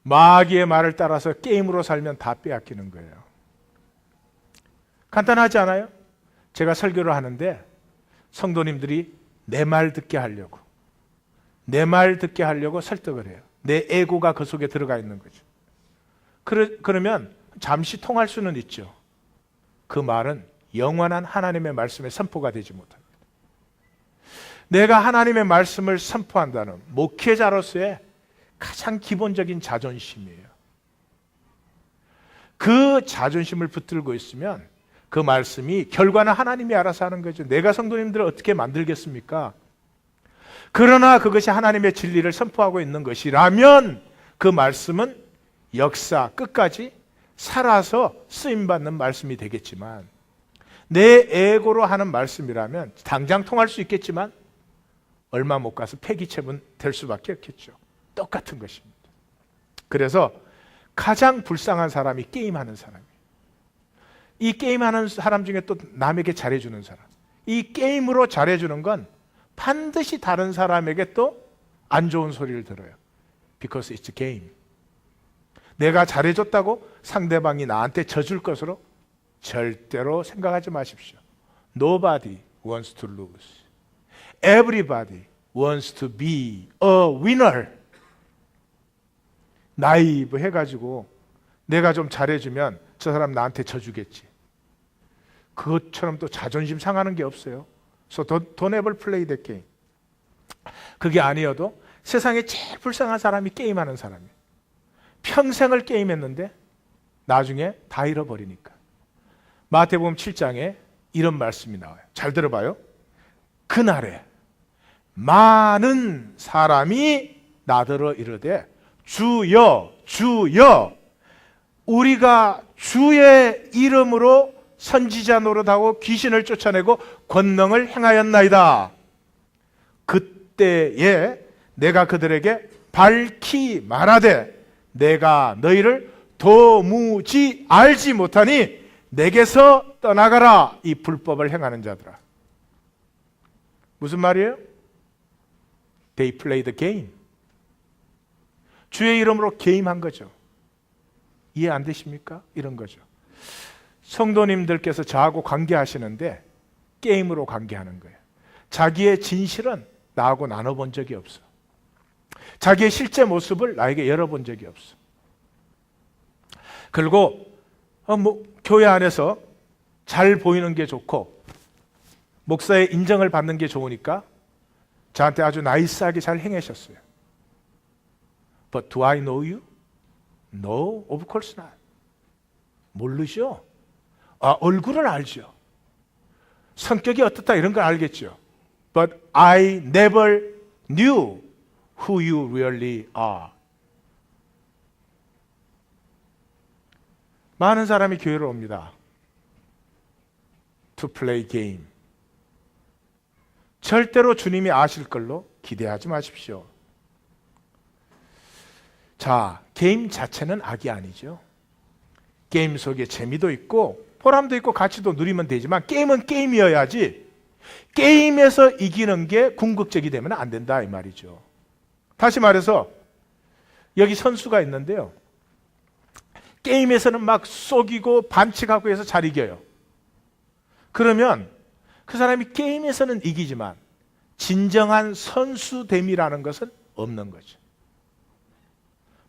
마귀의 말을 따라서 게임으로 살면 다 빼앗기는 거예요. 간단하지 않아요? 제가 설교를 하는데 성도님들이 내 말 듣게 하려고 내 말 듣게 하려고 설득을 해요. 내 에고가 그 속에 들어가 있는 거죠. 그러면 잠시 통할 수는 있죠. 그 말은 영원한 하나님의 말씀의 선포가 되지 못합니다. 내가 하나님의 말씀을 선포한다는 목회자로서의 가장 기본적인 자존심이에요. 그 자존심을 붙들고 있으면 그 말씀이 결과는 하나님이 알아서 하는 거죠. 내가 성도님들을 어떻게 만들겠습니까? 그러나 그것이 하나님의 진리를 선포하고 있는 것이라면 그 말씀은 역사 끝까지 살아서 쓰임받는 말씀이 되겠지만, 내 에고로 하는 말씀이라면 당장 통할 수 있겠지만 얼마 못 가서 폐기체분 될 수밖에 없겠죠. 똑같은 것입니다. 그래서 가장 불쌍한 사람이 게임하는 사람이에요. 이 게임하는 사람 중에 또 남에게 잘해주는 사람, 이 게임으로 잘해주는 건 반드시 다른 사람에게 또 안 좋은 소리를 들어요. Because it's a game. 내가 잘해줬다고 상대방이 나한테 져줄 것으로 절대로 생각하지 마십시오. Nobody wants to lose. Everybody wants to be a winner. 나이브 해가지고 내가 좀 잘해주면 저 사람 나한테 져주겠지. 그것처럼 또 자존심 상하는 게 없어요. So don't ever play that game. 그게 아니어도 세상에 제일 불쌍한 사람이 게임하는 사람이에요. 평생을 게임했는데 나중에 다 잃어버리니까. 마태복음 7장에 이런 말씀이 나와요. 잘 들어봐요. 그날에 많은 사람이 나더러 이르되 주여 주여 우리가 주의 이름으로 선지자 노릇하고 귀신을 쫓아내고 권능을 행하였나이다. 그때에 내가 그들에게 밝히 말하되 내가 너희를 도무지 알지 못하니 내게서 떠나가라, 이 불법을 행하는 자들아. 무슨 말이에요? They play the game. 주의 이름으로 게임한 거죠. 이해 안 되십니까? 이런 거죠. 성도님들께서 저하고 관계하시는데 게임으로 관계하는 거예요. 자기의 진실은 나하고 나눠본 적이 없어. 자기의 실제 모습을 나에게 열어본 적이 없어. 그리고 교회 안에서 잘 보이는 게 좋고 목사의 인정을 받는 게 좋으니까 저한테 아주 나이스하게 잘 행하셨어요. But do I know you? No, of course not. 모르죠. 얼굴은 알죠. 성격이 어떻다 이런 걸 알겠죠. But I never knew who you really are. 많은 사람이 교회로 옵니다. To play game. 절대로 주님이 아실 걸로 기대하지 마십시오. 자, 게임 자체는 악이 아니죠. 게임 속에 재미도 있고 보람도 있고 가치도 누리면 되지만 게임은 게임이어야지 게임에서 이기는 게 궁극적이 되면 안 된다 이 말이죠. 다시 말해서 여기 선수가 있는데요. 게임에서는 막 속이고 반칙하고 해서 잘 이겨요. 그러면 그 사람이 게임에서는 이기지만 진정한 선수됨이라는 것은 없는 거죠.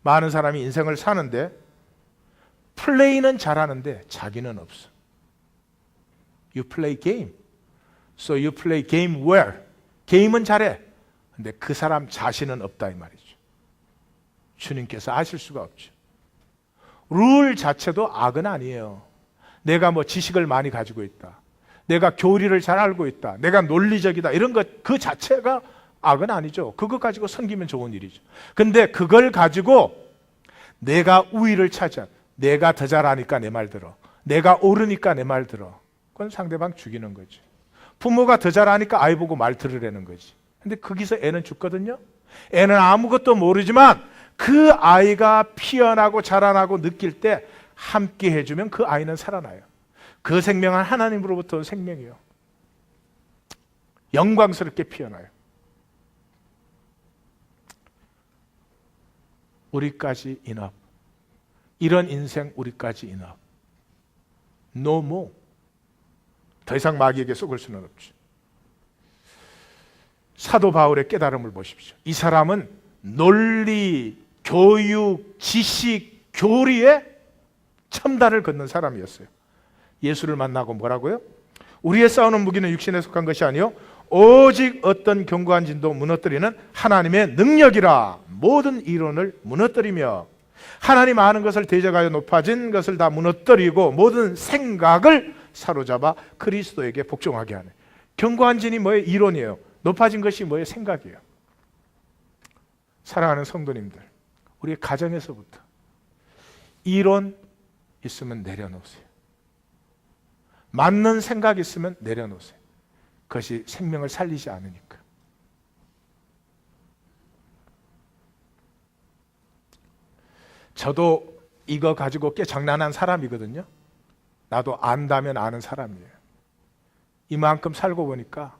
많은 사람이 인생을 사는데 플레이는 잘하는데 자기는 없어. You play game. So you play game well. 게임은 잘해. 근데 그 사람 자신은 없다 이 말이죠. 주님께서 아실 수가 없죠. 룰 자체도 악은 아니에요. 내가 지식을 많이 가지고 있다. 내가 교리를 잘 알고 있다. 내가 논리적이다. 이런 것 그 자체가 악은 아니죠. 그거 가지고 섬기면 좋은 일이죠. 근데 그걸 가지고 내가 우위를 차지한, 내가 더 잘하니까 내 말 들어. 내가 옳으니까 내 말 들어. 그건 상대방 죽이는 거지. 부모가 더 잘하니까 아이 보고 말 들으라는 거지. 근데 거기서 애는 죽거든요. 애는 아무것도 모르지만 그 아이가 피어나고 자라나고 느낄 때 함께 해주면 그 아이는 살아나요. 그 생명은 하나님으로부터 온 생명이에요. 영광스럽게 피어나요. 우리까지 enough. 이런 인생 우리까지 enough. No more. 더 이상 마귀에게 속을 수는 없지. 사도 바울의 깨달음을 보십시오. 이 사람은 논리, 교육, 지식, 교리에 첨단을 걷는 사람이었어요. 예수를 만나고 뭐라고요? 우리의 싸우는 무기는 육신에 속한 것이 아니요 오직 어떤 견고한 진도 무너뜨리는 하나님의 능력이라. 모든 이론을 무너뜨리며 하나님 아는 것을 대적하여 높아진 것을 다 무너뜨리고 모든 생각을 사로잡아 그리스도에게 복종하게 하네. 견고한 진이 뭐예요? 이론이에요. 높아진 것이 뭐예요? 생각이에요. 사랑하는 성도님들, 우리 가정에서부터 이론 있으면 내려놓으세요. 맞는 생각 있으면 내려놓으세요. 그것이 생명을 살리지 않으니까. 저도 이거 가지고 꽤 장난한 사람이거든요. 나도 안다면 아는 사람이에요. 이만큼 살고 보니까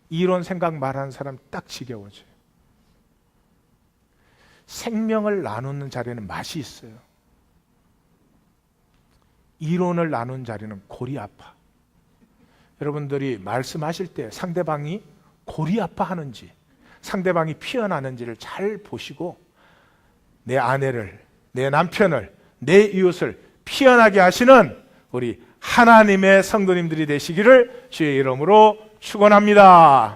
이론 생각 말하는 사람 딱 지겨워져요. 생명을 나누는 자리는 맛이 있어요. 이론을 나누는 자리는 골이 아파. 여러분들이 말씀하실 때 상대방이 골이 아파하는지 상대방이 피어나는지를 잘 보시고 내 아내를, 내 남편을, 내 이웃을 피어나게 하시는 우리 하나님의 성도님들이 되시기를 주의 이름으로 축원합니다.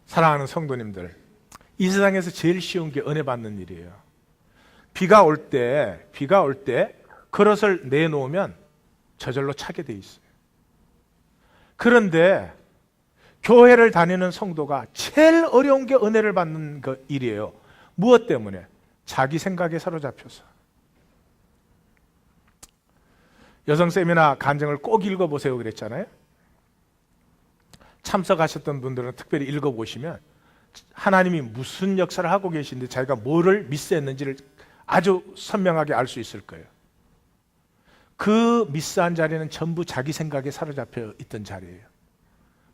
사랑하는 성도님들, 이 세상에서 제일 쉬운 게 은혜 받는 일이에요. 비가 올 때 그릇을 내놓으면 저절로 차게 돼 있어요. 그런데 교회를 다니는 성도가 제일 어려운 게 은혜를 받는 그 일이에요. 무엇 때문에? 자기 생각에 사로잡혀서. 여성 세미나 간증을 꼭 읽어보세요 그랬잖아요. 참석하셨던 분들은 특별히 읽어보시면 하나님이 무슨 역사를 하고 계신데 자기가 뭐를 미스했는지를 아주 선명하게 알 수 있을 거예요. 그 미스한 자리는 전부 자기 생각에 사로잡혀 있던 자리예요.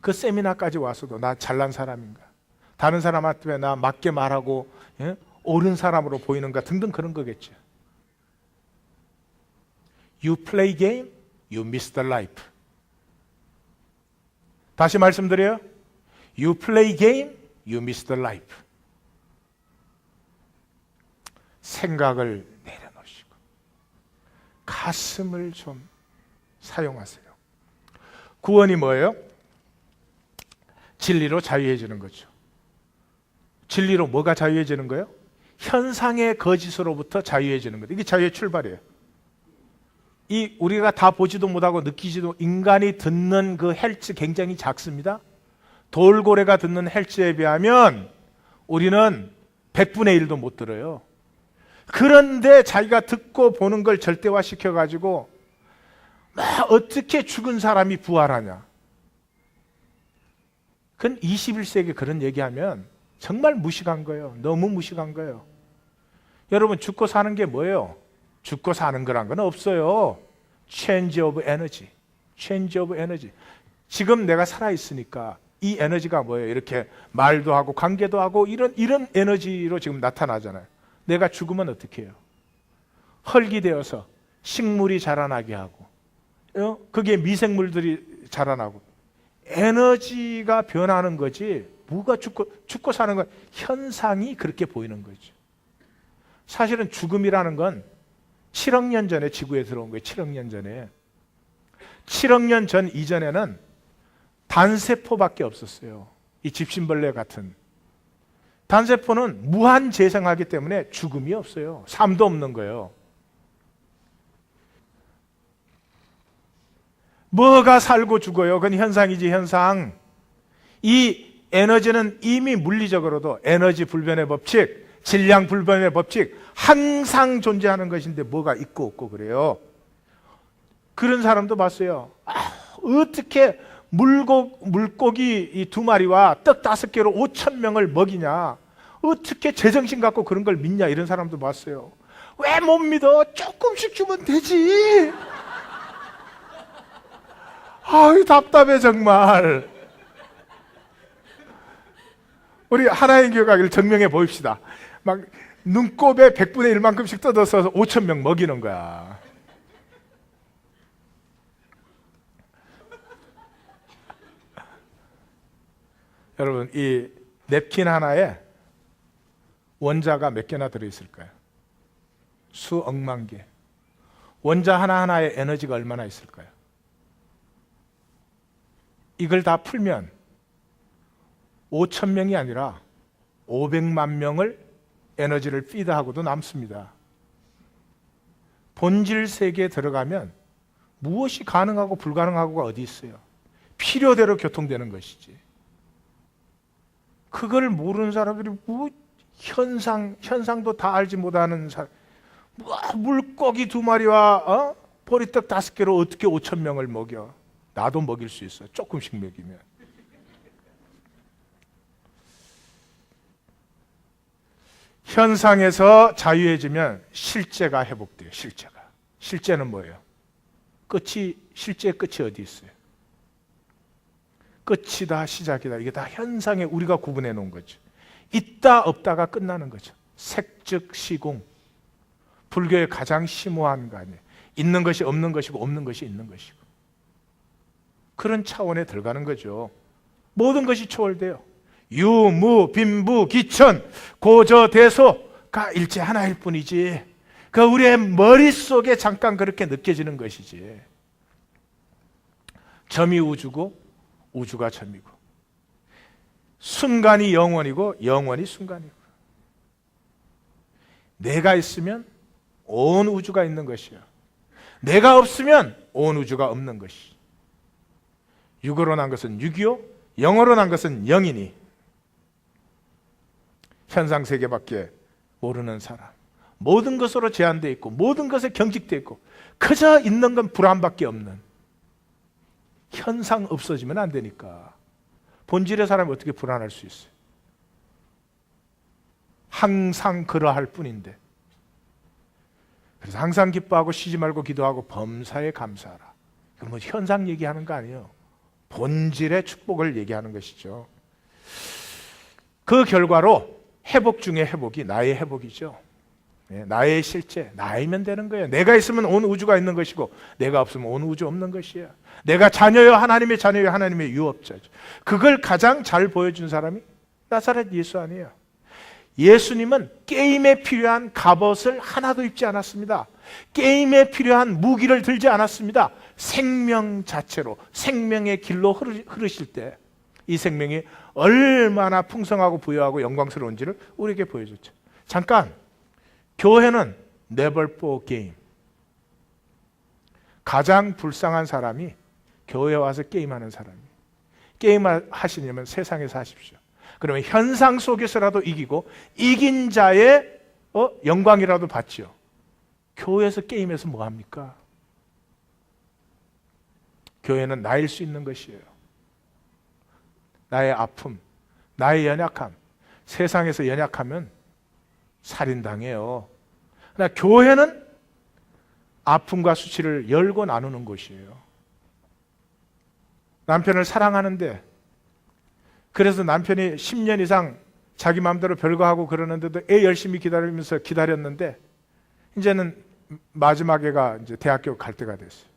그 세미나까지 와서도 나 잘난 사람인가? 다른 사람한테 나 맞게 말하고 옳은 사람으로 보이는가? 등등 그런 거겠죠. You play game, you miss the life. 다시 말씀드려요. You play game, you miss the life. 생각을 내려놓으시고 가슴을 좀 사용하세요. 구원이 뭐예요? 진리로 자유해지는 거죠. 진리로 뭐가 자유해지는 거예요? 현상의 거짓으로부터 자유해지는 거예요. 이게 자유의 출발이에요. 이 우리가 다 보지도 못하고 느끼지도 인간이 듣는 그 헬츠 굉장히 작습니다. 돌고래가 듣는 헬츠에 비하면 우리는 100분의 1도 못 들어요. 그런데 자기가 듣고 보는 걸 절대화시켜 가지고 어떻게 죽은 사람이 부활하냐. 그건 21세기 그런 얘기하면 정말 무식한 거예요. 너무 무식한 거예요. 여러분 죽고 사는 게 뭐예요? 죽고 사는 거란 건 없어요. Change of energy. Change of energy. 지금 내가 살아있으니까 이 에너지가 뭐예요? 이렇게 말도 하고 관계도 하고 이런 에너지로 지금 나타나잖아요. 내가 죽으면 어떻게 해요? 흙이 되어서 식물이 자라나게 하고 그게 미생물들이 자라나고 에너지가 변하는 거지 뭐가 죽고 사는 건 현상이 그렇게 보이는 거죠. 사실은 죽음이라는 건 7억 년 전에 지구에 들어온 거예요. 7억 년 전에. 7억 년 전 이전에는 단세포밖에 없었어요. 이 집신벌레 같은. 단세포는 무한 재생하기 때문에 죽음이 없어요. 삶도 없는 거예요. 뭐가 살고 죽어요? 그건 현상이지, 현상. 이 에너지는 이미 물리적으로도 에너지 불변의 법칙, 질량 불변의 법칙 항상 존재하는 것인데 뭐가 있고 없고 그래요. 그런 사람도 봤어요. 어떻게 물고기 2마리와 떡 5개로 5,000명을 먹이냐. 어떻게 제정신 갖고 그런 걸 믿냐. 이런 사람도 봤어요. 왜 못 믿어? 조금씩 주면 되지. 아유 답답해 정말. 우리 하나의 교회 가기를 증명해 보입시다. 막 눈곱에 100분의 1만큼씩 뜯어서 5,000명 먹이는 거야. 여러분 이 냅킨 하나에 원자가 몇 개나 들어있을까요? 수억만 개. 원자 하나하나에 에너지가 얼마나 있을까요? 이걸 다 풀면 5천 명이 아니라 500만 명을 에너지를 피드하고도 남습니다. 본질 세계에 들어가면 무엇이 가능하고 불가능하고가 어디 있어요? 필요대로 교통되는 것이지. 그걸 모르는 사람들이 뭐 현상도 다 알지 못하는 사람, 물고기 2마리와 보리떡 5개로 어떻게 5천 명을 먹여? 나도 먹일 수 있어. 조금씩 먹이면. 현상에서 자유해지면 실제가 회복돼요. 실제는 뭐예요? 실제의 끝이 어디 있어요? 끝이다, 시작이다. 이게 다 현상에 우리가 구분해 놓은 거죠. 있다, 없다가 끝나는 거죠. 색즉 시공. 불교의 가장 심오한 거 아니에요. 있는 것이 없는 것이고, 없는 것이 있는 것이고. 그런 차원에 들어가는 거죠. 모든 것이 초월돼요. 유무, 빈부, 기천, 고저, 대소가 일체 하나일 뿐이지. 그 우리의 머릿속에 잠깐 그렇게 느껴지는 것이지. 점이 우주고 우주가 점이고, 순간이 영원이고 영원이 순간이고, 내가 있으면 온 우주가 있는 것이야. 내가 없으면 온 우주가 없는 것이. 육으로 난 것은 육이요, 영으로 난 것은 영이니. 현상세계밖에 모르는 사람, 모든 것으로 제한되어 있고 모든 것에 경직되어 있고 그저 있는 건 불안밖에 없는, 현상 없어지면 안 되니까. 본질의 사람이 어떻게 불안할 수 있어요? 항상 그러할 뿐인데. 그래서 항상 기뻐하고 쉬지 말고 기도하고 범사에 감사하라. 그건 뭐 현상 얘기하는 거 아니에요. 본질의 축복을 얘기하는 것이죠. 그 결과로 회복 중에 회복이 나의 회복이죠. 나의 실제, 나이면 되는 거예요. 내가 있으면 온 우주가 있는 것이고 내가 없으면 온 우주 없는 것이에요. 내가 자녀요 하나님의 자녀요 하나님의 유업자죠. 그걸 가장 잘 보여준 사람이 나사렛 예수 아니에요. 예수님은 게임에 필요한 갑옷을 하나도 입지 않았습니다. 게임에 필요한 무기를 들지 않았습니다. 생명 자체로, 생명의 길로 흐르실 때 이 생명이 얼마나 풍성하고 부유하고 영광스러운지를 우리에게 보여줬죠. 잠깐, 교회는 never for game. 가장 불쌍한 사람이 교회에 와서 게임하는 사람이에요. 게임을 하시려면 세상에서 하십시오. 그러면 현상 속에서라도 이기고 이긴 자의 영광이라도 받지요. 교회에서 게임해서 뭐 합니까? 교회는 나일 수 있는 것이에요. 나의 아픔, 나의 연약함. 세상에서 연약하면 살인당해요. 그러나 교회는 아픔과 수치를 열고 나누는 곳이에요. 남편을 사랑하는데, 그래서 남편이 10년 이상 자기 마음대로 별거 하고 그러는데도 애 열심히 기다리면서 기다렸는데 이제는 마지막 애가 이제 대학교 갈 때가 됐어요.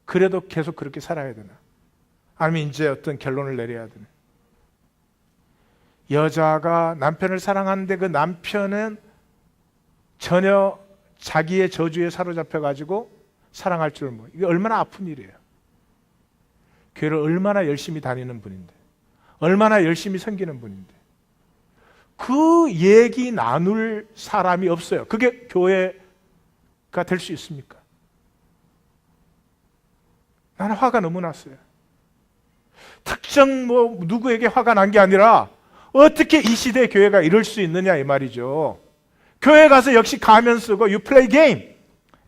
그래도 계속 그렇게 살아야 되나? 아니면 이제 어떤 결론을 내려야 되나? 여자가 남편을 사랑하는데 그 남편은 전혀 자기의 저주에 사로잡혀가지고 사랑할 줄 모르고, 이게 얼마나 아픈 일이에요. 교회를 얼마나 열심히 다니는 분인데, 얼마나 열심히 섬기는 분인데 그 얘기 나눌 사람이 없어요. 그게 교회가 될 수 있습니까? 나는 화가 너무 났어요. 특정 누구에게 화가 난 게 아니라 어떻게 이 시대의 교회가 이럴 수 있느냐 이 말이죠. 교회 가서 역시 가면 쓰고 you play game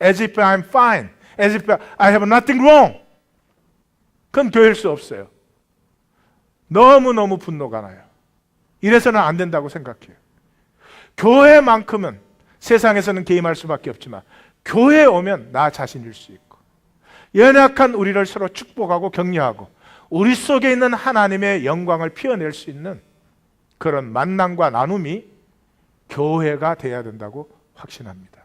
as if I'm fine, as if I have nothing wrong. 그건 교회일 수 없어요. 너무너무 분노가 나요. 이래서는 안 된다고 생각해요. 교회만큼은 세상에서는 게임할 수밖에 없지만 교회에 오면 나 자신일 수 있고, 연약한 우리를 서로 축복하고 격려하고 우리 속에 있는 하나님의 영광을 피워낼 수 있는 그런 만남과 나눔이 교회가 돼야 된다고 확신합니다.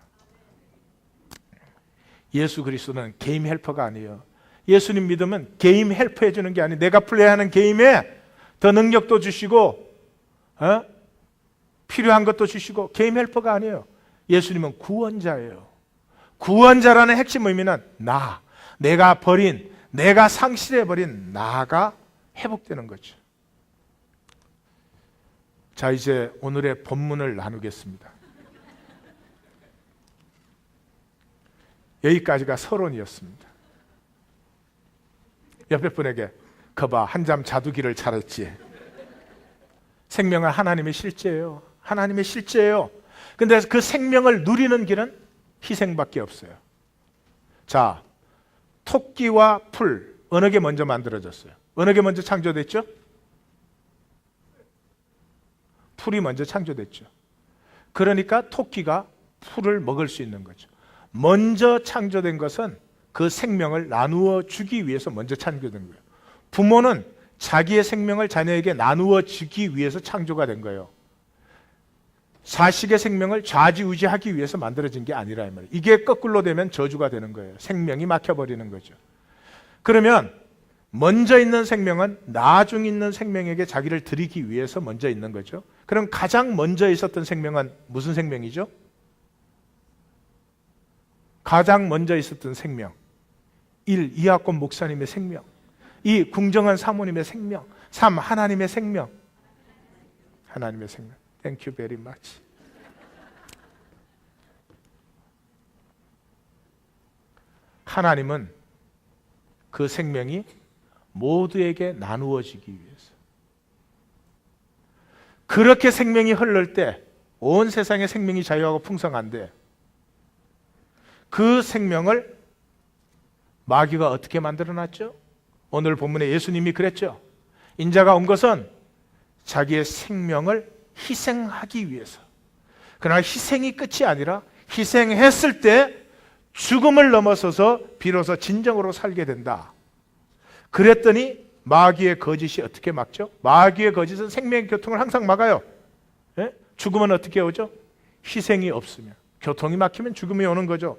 예수 그리스도는 게임 헬퍼가 아니에요. 예수님 믿으면 게임 헬퍼 해주는 게 아니에요. 내가 플레이하는 게임에 더 능력도 주시고 필요한 것도 주시고 게임 헬퍼가 아니에요. 예수님은 구원자예요. 구원자라는 핵심 의미는 내가 버린, 내가 상실해버린 나가 회복되는 거죠. 자, 이제 오늘의 본문을 나누겠습니다. 여기까지가 서론이었습니다. 옆에 분에게 거봐, 한잠 자두기를 잘했지. 생명은 하나님의 실제예요. 하나님의 실제예요. 근데 그 생명을 누리는 길은 희생밖에 없어요. 자, 토끼와 풀, 어느 게 먼저 만들어졌어요? 어느 게 먼저 창조됐죠? 풀이 먼저 창조됐죠. 그러니까 토끼가 풀을 먹을 수 있는 거죠. 먼저 창조된 것은 그 생명을 나누어 주기 위해서 먼저 창조된 거예요. 부모는 자기의 생명을 자녀에게 나누어 주기 위해서 창조가 된 거예요. 자식의 생명을 좌지우지하기 위해서 만들어진 게 아니라 이 말이에요. 이게 거꾸로 되면 저주가 되는 거예요. 생명이 막혀버리는 거죠. 그러면 먼저 있는 생명은 나중 있는 생명에게 자기를 드리기 위해서 먼저 있는 거죠. 그럼 가장 먼저 있었던 생명은 무슨 생명이죠? 가장 먼저 있었던 생명. 1. 이학권 목사님의 생명. 2. 궁정한 사모님의 생명. 3. 하나님의 생명. 하나님의 생명. Thank you very much. 하나님은 그 생명이 모두에게 나누어지기 위해서, 그렇게 생명이 흐를 때 온 세상의 생명이 자유하고 풍성한데, 그 생명을 마귀가 어떻게 만들어놨죠? 오늘 본문에 예수님이 그랬죠. 인자가 온 것은 자기의 생명을 희생하기 위해서. 그러나 희생이 끝이 아니라 희생했을 때 죽음을 넘어서서 비로소 진정으로 살게 된다. 그랬더니 마귀의 거짓이 어떻게 막죠? 마귀의 거짓은 생명의 교통을 항상 막아요. 예? 죽음은 어떻게 오죠? 희생이 없으면. 교통이 막히면 죽음이 오는 거죠.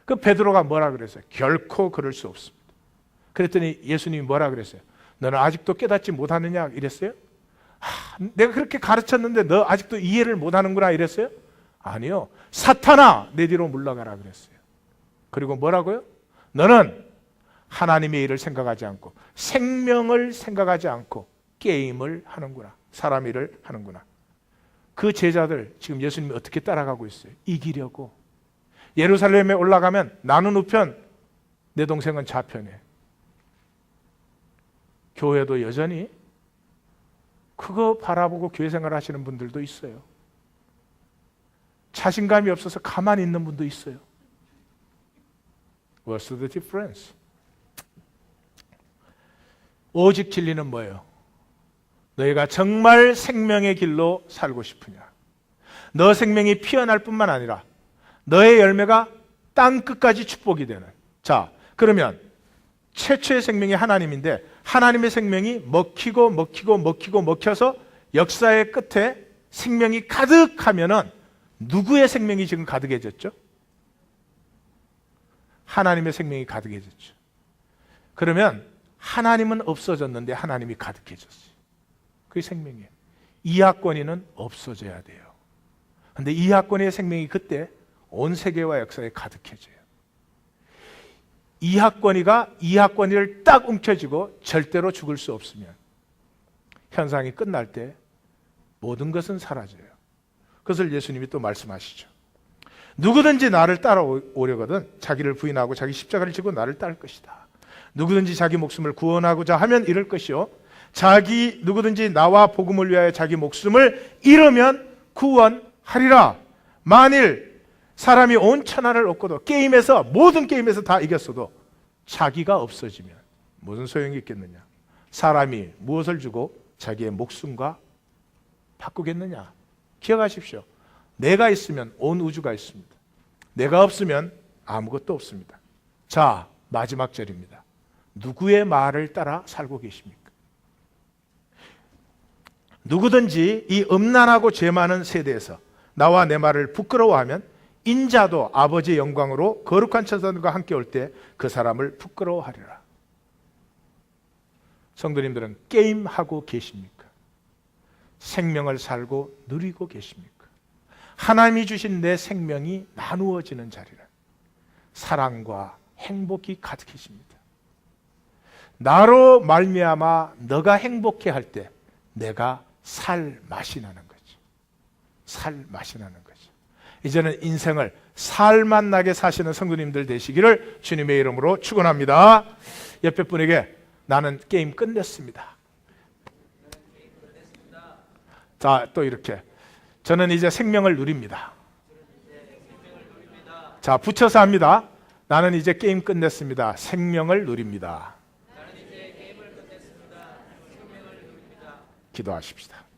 그 베드로가 뭐라 그랬어요? 결코 그럴 수 없습니다. 그랬더니 예수님이 뭐라 그랬어요? 너는 아직도 깨닫지 못하느냐 이랬어요? 내가 그렇게 가르쳤는데 너 아직도 이해를 못하는구나 이랬어요? 아니요. 사탄아, 내 뒤로 물러가라 그랬어요. 그리고 뭐라고요? 너는 하나님의 일을 생각하지 않고 생명을 생각하지 않고 게임을 하는구나. 사람 일을 하는구나. 그 제자들 지금 예수님이 어떻게 따라가고 있어요? 이기려고. 예루살렘에 올라가면 나는 우편, 내 동생은 좌편에. 교회도 여전히 그거 바라보고 교회 생활 하시는 분들도 있어요. 자신감이 없어서 가만히 있는 분도 있어요. What's the difference? 오직 진리는 뭐예요? 너희가 정말 생명의 길로 살고 싶으냐? 너 생명이 피어날 뿐만 아니라 너의 열매가 땅 끝까지 축복이 되는. 자, 그러면 최초의 생명이 하나님인데 하나님의 생명이 먹혀서 역사의 끝에 생명이 가득하면은 누구의 생명이 지금 가득해졌죠? 하나님의 생명이 가득해졌죠. 그러면 하나님은 없어졌는데 하나님이 가득해졌어요. 그게 생명이에요. 이하권이는 없어져야 돼요. 그런데 이하권의 생명이 그때 온 세계와 역사에 가득해져요. 이하권이가 이하권이를 딱 움켜쥐고 절대로 죽을 수 없으면 현상이 끝날 때 모든 것은 사라져요. 그것을 예수님이 또 말씀하시죠. 누구든지 나를 따라오려거든 자기를 부인하고 자기 십자가를 지고 나를 따를 것이다. 누구든지 자기 목숨을 구원하고자 하면 잃을 것이요, 누구든지 나와 복음을 위하여 자기 목숨을 잃으면 구원하리라. 만일 사람이 온 천하를 얻고도 모든 게임에서 다 이겼어도 자기가 없어지면 무슨 소용이 있겠느냐? 사람이 무엇을 주고 자기의 목숨과 바꾸겠느냐? 기억하십시오. 내가 있으면 온 우주가 있습니다. 내가 없으면 아무것도 없습니다. 자, 마지막 절입니다. 누구의 말을 따라 살고 계십니까? 누구든지 이 음란하고 죄 많은 세대에서 나와 내 말을 부끄러워하면 인자도 아버지의 영광으로 거룩한 천사들과 함께 올 때 그 사람을 부끄러워하리라. 성도님들은 게임하고 계십니까? 생명을 살고 누리고 계십니까? 하나님이 주신 내 생명이 나누어지는 자리는 사랑과 행복이 가득해집니다. 나로 말미암아 너가 행복해 할 때 내가 살 맛이 나는 거죠. 살 맛이 나는 거죠. 이제는 인생을 살맛 나게 사시는 성도님들 되시기를 주님의 이름으로 축원합니다. 옆에 분에게 나는 게임 끝냈습니다. 자, 또 이렇게 저는 이제 생명을 누립니다. 자, 붙여서 합니다. 나는 이제 게임 끝냈습니다. 생명을 누립니다. 기도하십시다.